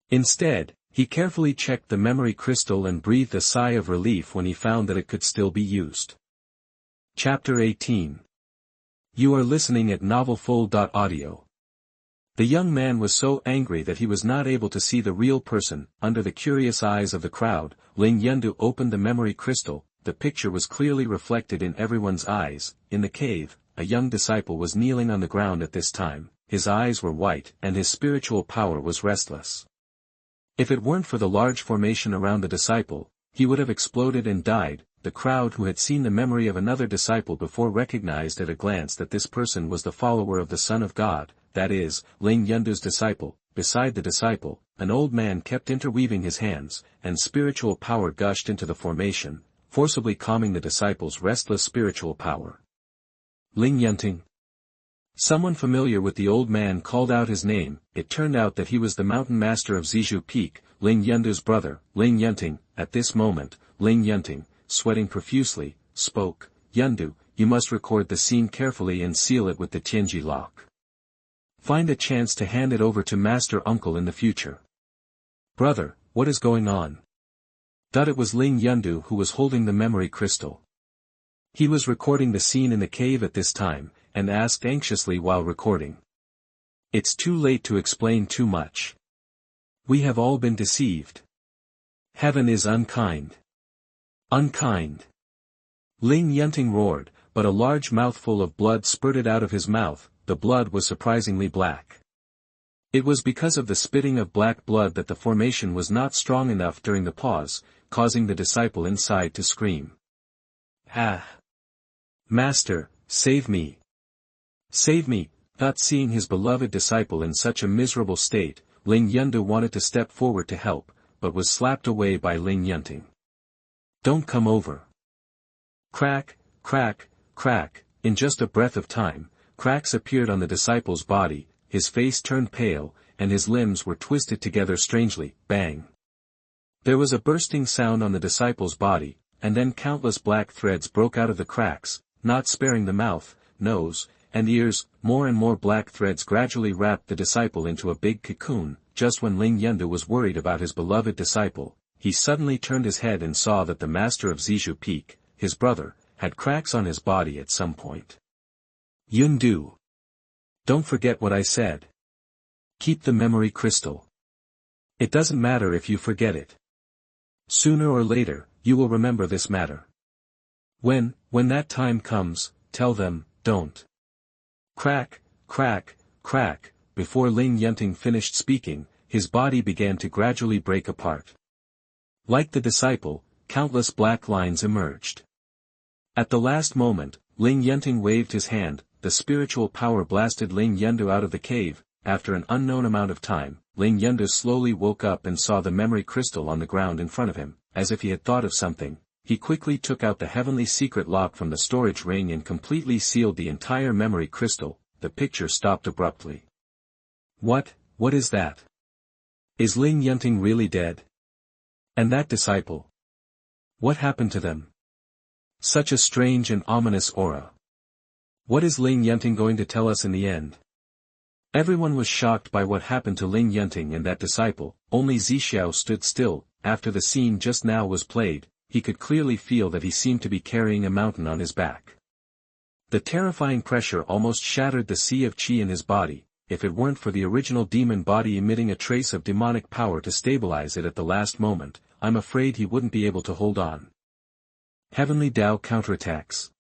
S1: Instead, he carefully checked the memory crystal and breathed a sigh of relief when he found that it could still be used. Chapter 18. You are listening at novelfull.audio. The young man was so angry that he was not able to see the real person. Under the curious eyes of the crowd, Ling Yunde opened the memory crystal. The picture was clearly reflected in everyone's eyes. In the cave, a young disciple was kneeling on the ground at this time. His eyes were white and his spiritual power was restless. If it weren't for the large formation around the disciple, he would have exploded and died. The crowd who had seen the memory of another disciple before recognized at a glance that this person was the follower of the Son of God, that is, Ling Yunde's disciple. Beside the disciple, an old man kept interweaving his hands, and spiritual power gushed into the formation, forcibly calming the disciple's restless spiritual power. Ling Yunting. Someone familiar with the old man called out his name. It turned out that he was the mountain master of Zizhu Peak, Ling Yunde's brother, Ling Yunting. At this moment, Ling Yunting, sweating profusely, spoke. Yunde, you must record the scene carefully and seal it with the Tianji lock. Find a chance to hand it over to Master Uncle in the future. Brother, what is going on? It was Ling Yundu who was holding the memory crystal. He was recording the scene in the cave at this time, and asked anxiously while recording. It's too late to explain too much. We have all been deceived. Heaven is unkind. Unkind. Ling Yunting roared, but a large mouthful of blood spurted out of his mouth. The blood was surprisingly black. It was because of the spitting of black blood that the formation was not strong enough during the pause, causing the disciple inside to scream. Ah! Master, save me! Save me! Not seeing his beloved disciple in such a miserable state, Ling Yundu wanted to step forward to help, but was slapped away by Ling Yunting. Don't come over. Crack, crack, crack, in just a breath of time, cracks appeared on the disciple's body, his face turned pale, and his limbs were twisted together strangely. Bang! There was a bursting sound on the disciple's body, and then countless black threads broke out of the cracks, not sparing the mouth, nose, and ears. More and more black threads gradually wrapped the disciple into a big cocoon. Just when Ling Yundu was worried about his beloved disciple, he suddenly turned his head and saw that the master of Zizhu Peak, his brother, had cracks on his body at some point. Yundu! Don't forget what I said. Keep the memory crystal. It doesn't matter if you forget it. Sooner or later, you will remember this matter. When that time comes, tell them, don't. Crack, crack, crack. Before Ling Yunting finished speaking, his body began to gradually break apart. Like the disciple, countless black lines emerged. At the last moment, Ling Yunting waved his hand, the spiritual power blasted Ling Yundu out of the cave. After an unknown amount of time, Ling Yundu slowly woke up and saw the memory crystal on the ground in front of him. As if he had thought of something, he quickly took out the heavenly secret lock from the storage ring and completely sealed the entire memory crystal. The picture stopped abruptly. What is that? Is Ling Yunting really dead? And that disciple? What happened to them? Such a strange and ominous aura. What is Ling Yunting going to tell us in the end? Everyone was shocked by what happened to Ling Yunting and that disciple. Only Zixiao stood still. After the scene just now was played, he could clearly feel that he seemed to be carrying a mountain on his back. The terrifying pressure almost shattered the sea of qi in his body. If it weren't for the original demon body emitting a trace of demonic power to stabilize it at the last moment, I'm afraid he wouldn't be able to hold on. Heavenly Tao counterattacks.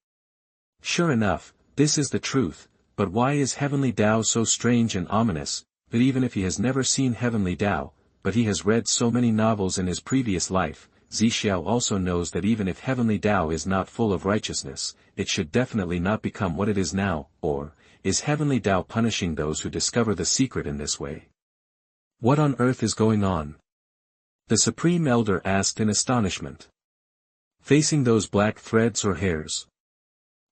S1: Sure enough, this is the truth, but why is Heavenly Tao so strange and ominous? But even if he has never seen Heavenly Tao, but he has read so many novels in his previous life, Zixiao also knows that even if Heavenly Tao is not full of righteousness, it should definitely not become what it is now. Or, is Heavenly Tao punishing those who discover the secret in this way? What on earth is going on? The Supreme Elder asked in astonishment. Facing those black threads or hairs?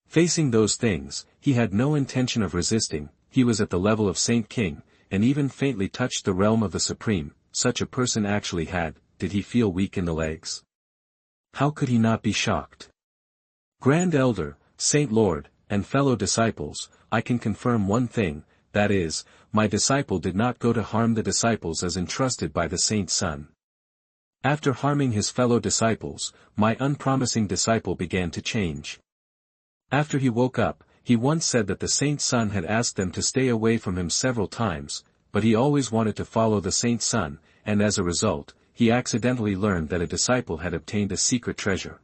S1: Facing those things, he had no intention of resisting. He was at the level of Saint King, and even faintly touched the realm of the Supreme. Such a person actually had. Did he feel weak in the legs? How could he not be shocked? Grand Elder, Saint Lord, and fellow disciples, I can confirm one thing, that is, my disciple did not go to harm the disciples as entrusted by the Saint Son. After harming his fellow disciples, my unpromising disciple began to change. After he woke up, he once said that the Saint Son had asked them to stay away from him several times, but he always wanted to follow the Saint Son, and as a result, he accidentally learned that a disciple had obtained a secret treasure.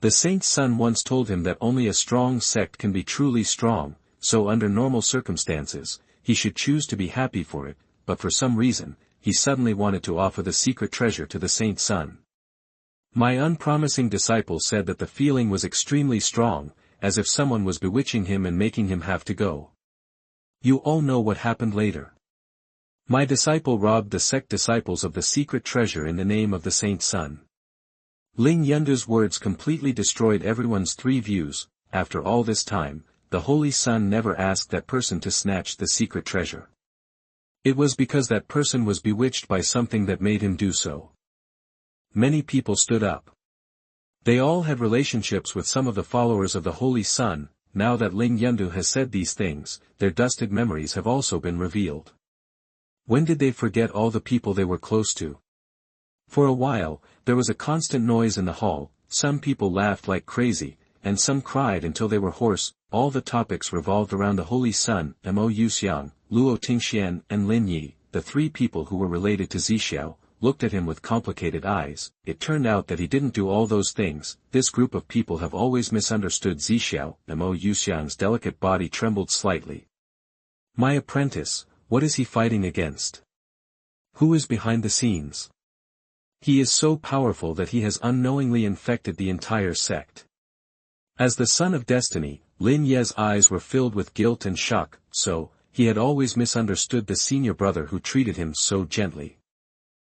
S1: The Saint's Son once told him that only a strong sect can be truly strong, so under normal circumstances, he should choose to be happy for it, but for some reason, he suddenly wanted to offer the secret treasure to the Saint's Son. My unpromising disciple said that the feeling was extremely strong, as if someone was bewitching him and making him have to go. You all know what happened later. My disciple robbed the sect disciples of the secret treasure in the name of the Saint's Son. Ling Yundu's words completely destroyed everyone's three views. After all this time, the Holy Son never asked that person to snatch the secret treasure. It was because that person was bewitched by something that made him do so. Many people stood up. They all had relationships with some of the followers of the Holy Sun. Now that Ling Yundu has said these things, their dusted memories have also been revealed. When did they forget all the people they were close to? For a while, there was a constant noise in the hall, some people laughed like crazy, and some cried until they were hoarse. All the topics revolved around the Holy Sun, Mo Yuxiang, Luo Tingxian and Lin Yi, the three people who were related to Zixiao, looked at him with complicated eyes. It turned out that he didn't do all those things. This group of people have always misunderstood Zixiao. Mo Yuxiang's delicate body trembled slightly. My apprentice, what is he fighting against? Who is behind the scenes? He is so powerful that he has unknowingly infected the entire sect. As the son of destiny, Lin Ye's eyes were filled with guilt and shock. So, he had always misunderstood the senior brother who treated him so gently.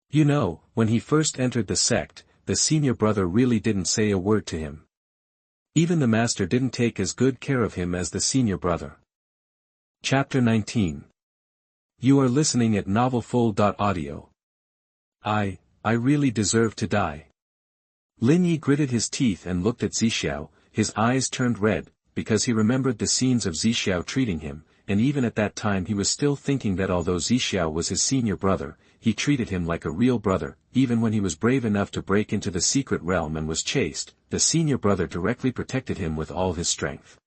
S1: You know, when he first entered the sect, the senior brother really didn't say a word to him. Even the master didn't take as good care of him as the senior brother. Chapter 19. You are listening at novelfull.audio. I really deserve to die. Lin Yi gritted his teeth and looked at Zixiao. His eyes turned red, because he remembered the scenes of Zixiao treating him, and even at that time he was still thinking that although Zixiao was his senior brother, he treated him like a real brother. Even when he was brave enough to break into the secret realm and was chased, the senior brother directly protected him with all his strength.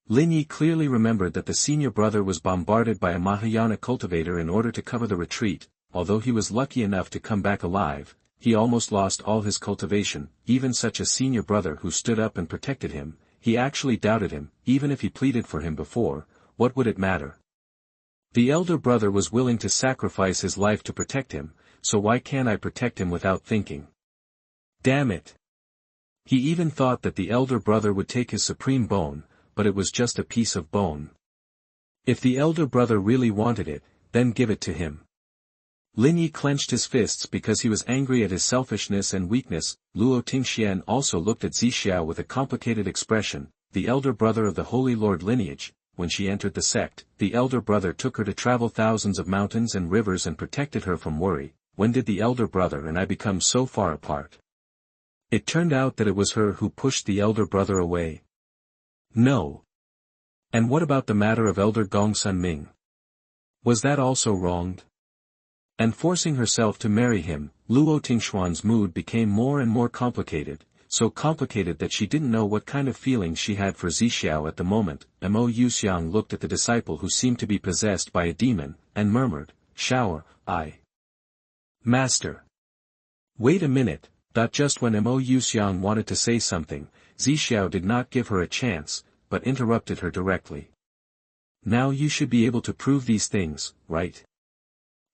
S1: Lin Yi clearly remembered that the senior brother was bombarded by a Mahayana cultivator in order to cover the retreat. Although he was lucky enough to come back alive, he almost lost all his cultivation. Even such a senior brother who stood up and protected him, he actually doubted him. Even if he pleaded for him before, what would it matter? The elder brother was willing to sacrifice his life to protect him, so why can't I protect him without thinking? Damn it! He even thought that the elder brother would take his supreme bone, but it was just a piece of bone. If the elder brother really wanted it, then give it to him. Lin Yi clenched his fists because he was angry at his selfishness and weakness. Luo Tingxian also looked at Zixiao with a complicated expression. The elder brother of the Holy Lord lineage. When she entered the sect, the elder brother took her to travel thousands of mountains and rivers and protected her from worry. When did the elder brother and I become so far apart? It turned out that it was her who pushed the elder brother away. No. And what about the matter of elder Gong Sun Ming? Was that also wronged? And forcing herself to marry him, Luo Tingshuan's mood became more and more complicated, so complicated that she didn't know what kind of feelings she had for Zixiao at the moment. Mo Yuxiang looked at the disciple who seemed to be possessed by a demon, and murmured, "Shower, Master." Wait a minute. Just when Mo Yuxiang wanted to say something, Zixiao did not give her a chance, but interrupted her directly. Now you should be able to prove these things, right?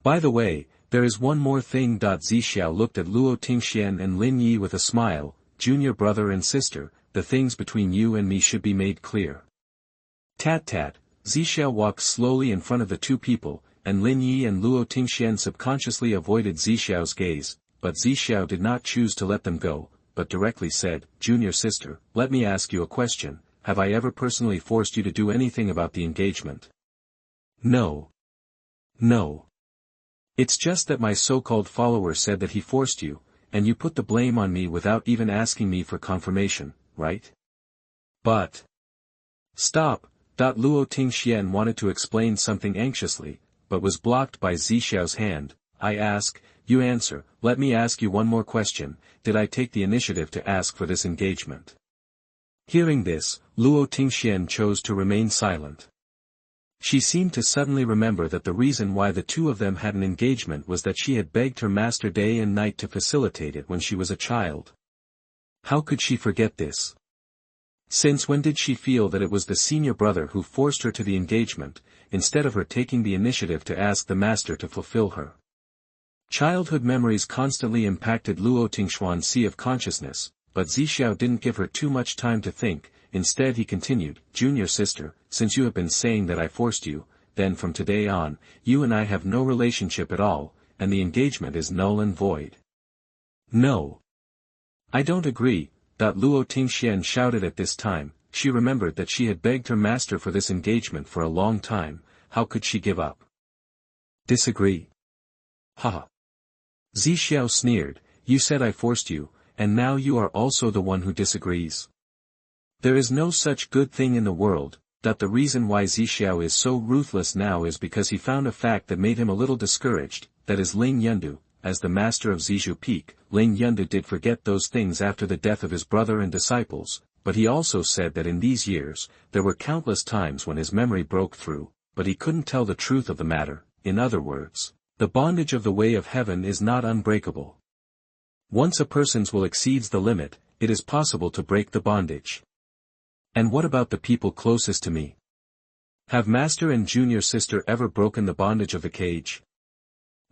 S1: By the way, there is one more thing. Zixiao looked at Luo Tingxian and Lin Yi with a smile. Junior brother and sister, the things between you and me should be made clear. Tat. Zixiao walked slowly in front of the two people, and Lin Yi and Luo Tingxian subconsciously avoided Zixiao's gaze, but Zixiao did not choose to let them go, but directly said, "Junior sister, let me ask you a question. Have I ever personally forced you to do anything about the engagement?" No. It's just that my so-called follower said that he forced you, and you put the blame on me without even asking me for confirmation, right? But... Stop. Luo Tingxian wanted to explain something anxiously, but was blocked by Zixiao's hand. I ask, you answer. Let me ask you one more question. Did I take the initiative to ask for this engagement? Hearing this, Luo Tingxian chose to remain silent. She seemed to suddenly remember that the reason why the two of them had an engagement was that she had begged her master day and night to facilitate it when she was a child. How could she forget this? Since when did she feel that it was the senior brother who forced her to the engagement, instead of her taking the initiative to ask the master to fulfill her? Childhood memories constantly impacted Luo Tingshuan's sea of consciousness, but Zixiao didn't give her too much time to think. Instead he continued, "Junior sister, since you have been saying that I forced you, then from today on, you and I have no relationship at all, and the engagement is null and void." No. I don't agree. Luo Tingxian shouted at this time. She remembered that she had begged her master for this engagement for a long time. How could she give up? Disagree? Haha. Zixiao sneered, "You said I forced you, and now you are also the one who disagrees. There is no such good thing in the world. The reason why Zixiao is so ruthless now is because he found a fact that made him a little discouraged, that is Ling Yundu, as the master of Zizhu Peak. Ling Yundu did forget those things after the death of his brother and disciples, but he also said that in these years, there were countless times when his memory broke through, but he couldn't tell the truth of the matter. In other words, the bondage of the way of heaven is not unbreakable. Once a person's will exceeds the limit, it is possible to break the bondage. And what about the people closest to me? Have master and junior sister ever broken the bondage of the cage?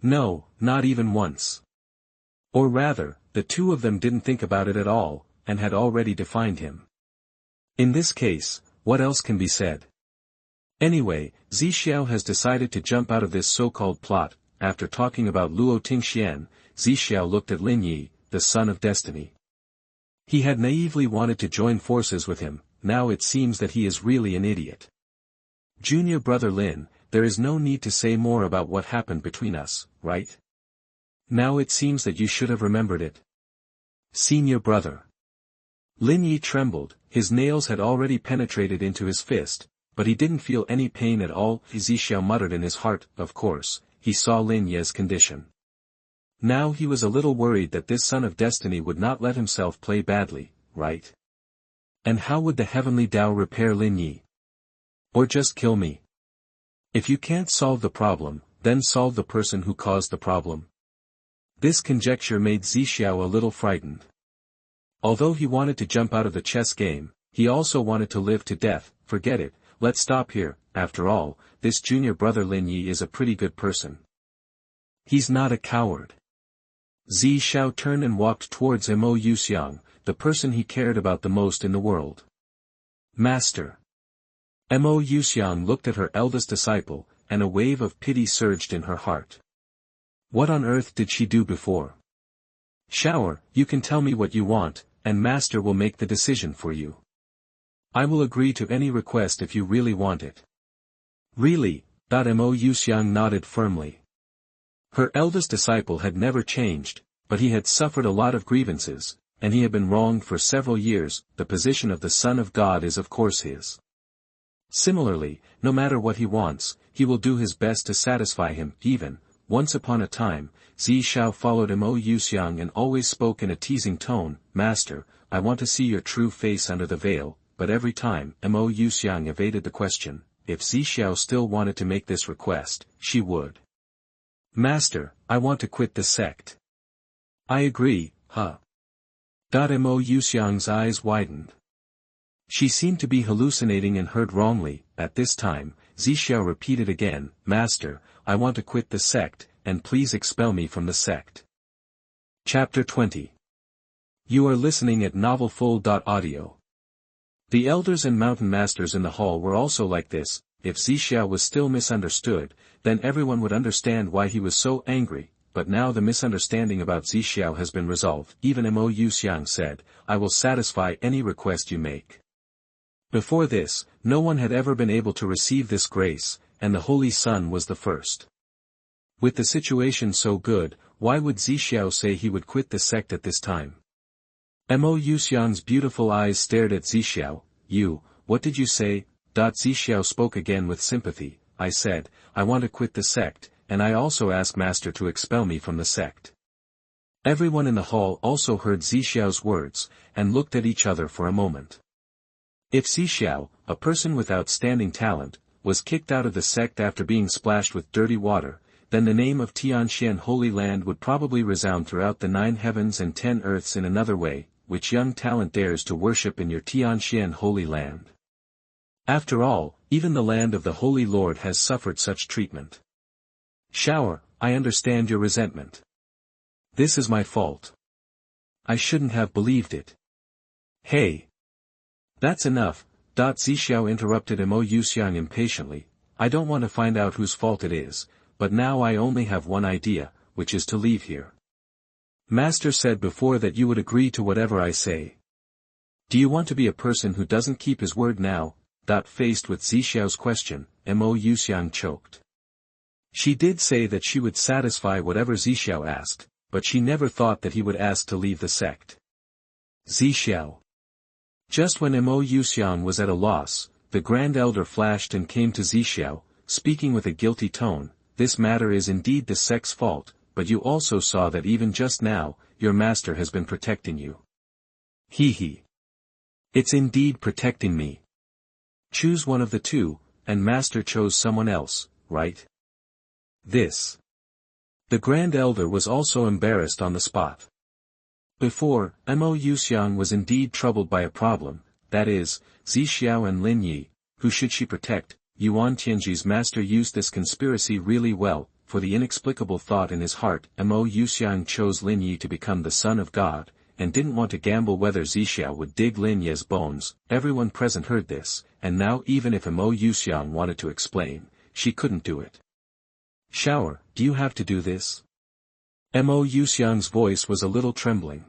S1: No, not even once. Or rather, the two of them didn't think about it at all, and had already defined him. In this case, what else can be said? Anyway, Zixiao has decided to jump out of this so-called plot. After talking about Luo Tingxian, Zixiao looked at Lin Yi, the son of destiny. He had naively wanted to join forces with him, now it seems that he is really an idiot. Junior brother Lin, there is no need to say more about what happened between us, right? Now it seems that you should have remembered it. Senior brother. Lin Yi trembled, his nails had already penetrated into his fist, but he didn't feel any pain at all. Zixiao muttered in his heart, of course, he saw Lin Yi's condition. Now he was a little worried that this son of destiny would not let himself play badly, right? And how would the heavenly Tao repair Lin Yi? Or just kill me? If you can't solve the problem, then solve the person who caused the problem. This conjecture made Zixiao a little frightened. Although he wanted to jump out of the chess game, he also wanted to live to death. Forget it, let's stop here. After all, this junior brother Lin Yi is a pretty good person. He's not a coward. Zixiao turned and walked towards Mo Yuxiang, the person he cared about the most in the world. Master. Mo Yuxiang looked at her eldest disciple, and a wave of pity surged in her heart. What on earth did she do before? Shower, you can tell me what you want, and master will make the decision for you. I will agree to any request if you really want it. Really? Mo Yuxiang nodded firmly. Her eldest disciple had never changed, but he had suffered a lot of grievances, and he had been wronged for several years. The position of the Son of God is of course his. Similarly, no matter what he wants, he will do his best to satisfy him. Even, once upon a time, Zixiao followed Mo Yuxiang and always spoke in a teasing tone, Master, I want to see your true face under the veil, but every time Mo Yuxiang evaded the question. If Zixiao still wanted to make this request, she would. Master, I want to quit the sect. I agree, huh? Mo Yuxiang's eyes widened. She seemed to be hallucinating and heard wrongly. At this time, Zixiao repeated again, Master, I want to quit the sect, and please expel me from the sect. Chapter 20. You are listening at novelfull.audio. The elders and mountain masters in the hall were also like this. If Zixiao was still misunderstood, then everyone would understand why he was so angry, but now the misunderstanding about Zixiao has been resolved. Even Mo Yuxiang said, I will satisfy any request you make. Before this, no one had ever been able to receive this grace, and the Holy Sun was the first. With the situation so good, why would Zixiao say he would quit the sect at this time? Mo Yuxiang's beautiful eyes stared at Zixiao. What did you say? Zixiao spoke again with sympathy. I said, I want to quit the sect, and I also ask Master to expel me from the sect. Everyone in the hall also heard Zixiao's words, and looked at each other for a moment. If Zixiao, a person with outstanding talent, was kicked out of the sect after being splashed with dirty water, then the name of Tianxian Holy Land would probably resound throughout the 9 heavens and 10 earths in another way. Which young talent dares to worship in your Tianxian Holy Land? After all, even the land of the Holy Lord has suffered such treatment. Shower, I understand your resentment. This is my fault. I shouldn't have believed it. Hey! That's enough. Zixiao interrupted Mo Yuxiang impatiently. I don't want to find out whose fault it is, but now I only have one idea, which is to leave here. Master said before that you would agree to whatever I say. Do you want to be a person who doesn't keep his word now? Faced with Zixiao's question, Mo Yuxiang choked. She did say that she would satisfy whatever Zixiao asked, but she never thought that he would ask to leave the sect. Zixiao. Just when Mo Yuxiang was at a loss, the Grand Elder flashed and came to Zixiao, speaking with a guilty tone, "This matter is indeed the sect's fault, but you also saw that even just now, your master has been protecting you." He. It's indeed protecting me. Choose one of the two, and master chose someone else, right? This. The Grand Elder was also embarrassed on the spot. Before, Mo Yuxiang was indeed troubled by a problem, that is, Zixiao and Lin Yi. Who should she protect? Yuan Tianji's master used this conspiracy really well, for the inexplicable thought in his heart, Mo Yuxiang chose Lin Yi to become the son of God, and didn't want to gamble whether Zixiao would dig Lin Yi's bones. Everyone present heard this, and now even if Mo Yuxiang wanted to explain, she couldn't do it. "Shower, do you have to do this?" Mo Yuxiang's voice was a little trembling.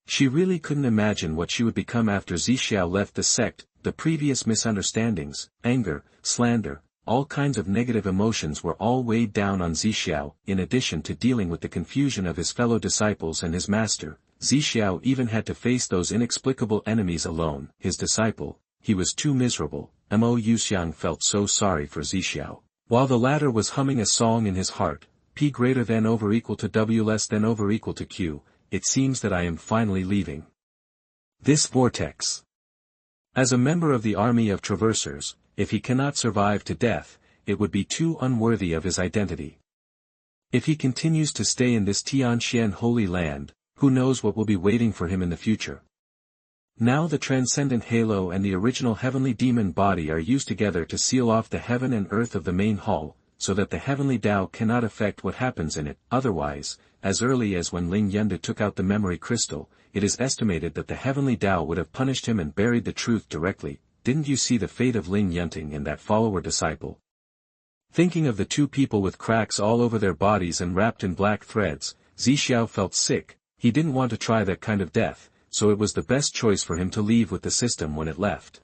S1: She really couldn't imagine what she would become after Zixiao left the sect. The previous misunderstandings, anger, slander, all kinds of negative emotions were all weighed down on Zixiao. In addition to dealing with the confusion of his fellow disciples and his master, Zixiao even had to face those inexplicable enemies alone. His disciple, he was too miserable. Mo Yuxiang felt so sorry for Zixiao. While the latter was humming a song in his heart, P greater than over equal to W less than over equal to Q, it seems that I am finally leaving this vortex. As a member of the army of traversers, if he cannot survive to death, it would be too unworthy of his identity. If he continues to stay in this Tianxian holy land, who knows what will be waiting for him in the future. Now the transcendent halo and the original heavenly demon body are used together to seal off the heaven and earth of the main hall, so that the heavenly Tao cannot affect what happens in it. Otherwise, as early as when Ling Yunde took out the memory crystal, it is estimated that the heavenly Tao would have punished him and buried the truth directly. Didn't you see the fate of Ling Yunting and that follower disciple? Thinking of the two people with cracks all over their bodies and wrapped in black threads, Zixiao felt sick. He didn't want to try that kind of death, so it was the best choice for him to leave with the system when it left.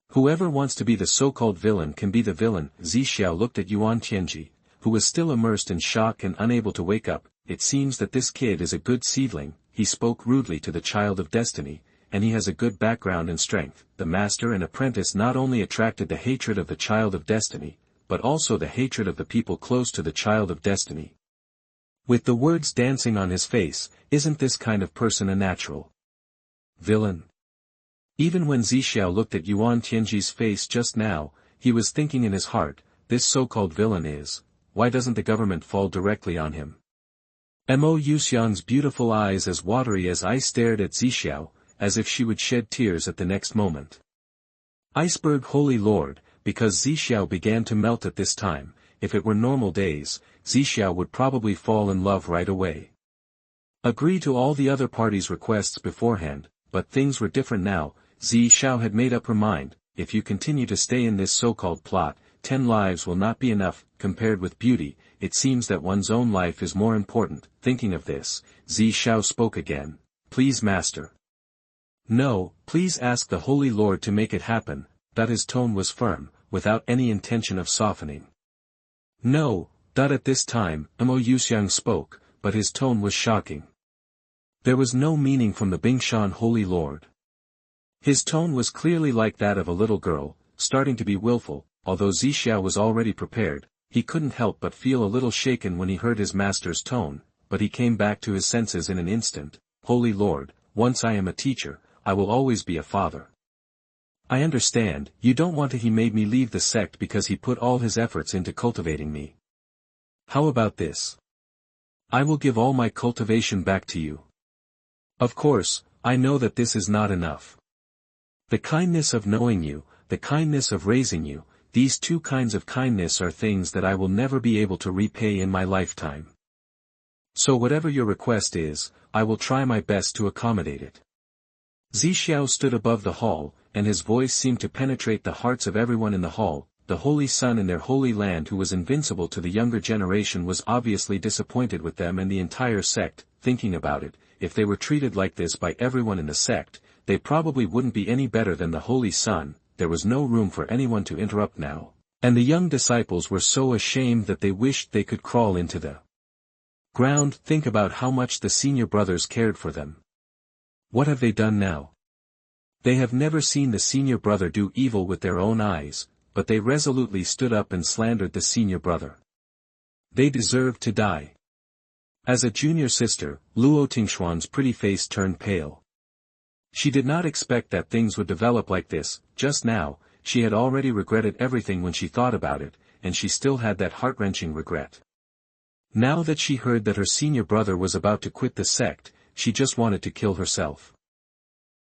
S1: Whoever wants to be the so-called villain can be the villain. Zixiao looked at Yuan Tianji, who was still immersed in shock and unable to wake up. It seems that this kid is a good seedling. He spoke rudely to the child of destiny, and he has a good background and strength. The master and apprentice not only attracted the hatred of the child of destiny, but also the hatred of the people close to the child of destiny. With the words dancing on his face, isn't this kind of person a natural villain? Even when Zixiao looked at Yuan Tianji's face just now, he was thinking in his heart, this so-called villain is, why doesn't the government fall directly on him? Mo Yuxiang's beautiful eyes as watery as ice stared at Zixiao, as if she would shed tears at the next moment. Iceberg Holy Lord, because Zixiao began to melt at this time. If it were normal days, Zixiao would probably fall in love right away. Agree to all the other parties' requests beforehand, but things were different now. Zixiao had made up her mind, if you continue to stay in this so-called plot, 10 lives will not be enough. Compared with beauty, it seems that one's own life is more important. Thinking of this, Zixiao spoke again. Please master. No, please ask the Holy Lord to make it happen. That his tone was firm, without any intention of softening. No, at this time, Mo Yuxiang spoke, but his tone was shocking. There was no meaning from the Bingshan Holy Lord. His tone was clearly like that of a little girl, starting to be willful. Although Zixiao was already prepared, he couldn't help but feel a little shaken when he heard his master's tone, but he came back to his senses in an instant. Holy Lord, once I am a teacher, I will always be a father. I understand, you don't want to. He made me leave the sect because he put all his efforts into cultivating me. How about this? I will give all my cultivation back to you. Of course, I know that this is not enough. The kindness of knowing you, the kindness of raising you, these two kinds of kindness are things that I will never be able to repay in my lifetime. So whatever your request is, I will try my best to accommodate it. Zixiao stood above the hall, and his voice seemed to penetrate the hearts of everyone in the hall. The Holy Sun in their holy land, who was invincible to the younger generation, was obviously disappointed with them and the entire sect. Thinking about it, if they were treated like this by everyone in the sect, they probably wouldn't be any better than the Holy Sun. There was no room for anyone to interrupt now, and the young disciples were so ashamed that they wished they could crawl into the ground. Think about how much the senior brothers cared for them. What have they done now? They have never seen the senior brother do evil with their own eyes, but they resolutely stood up and slandered the senior brother. They deserve to die. As a junior sister, Luo Tingxuan's pretty face turned pale. She did not expect that things would develop like this. Just now, she had already regretted everything when she thought about it, and she still had that heart-wrenching regret. Now that she heard that her senior brother was about to quit the sect, she just wanted to kill herself.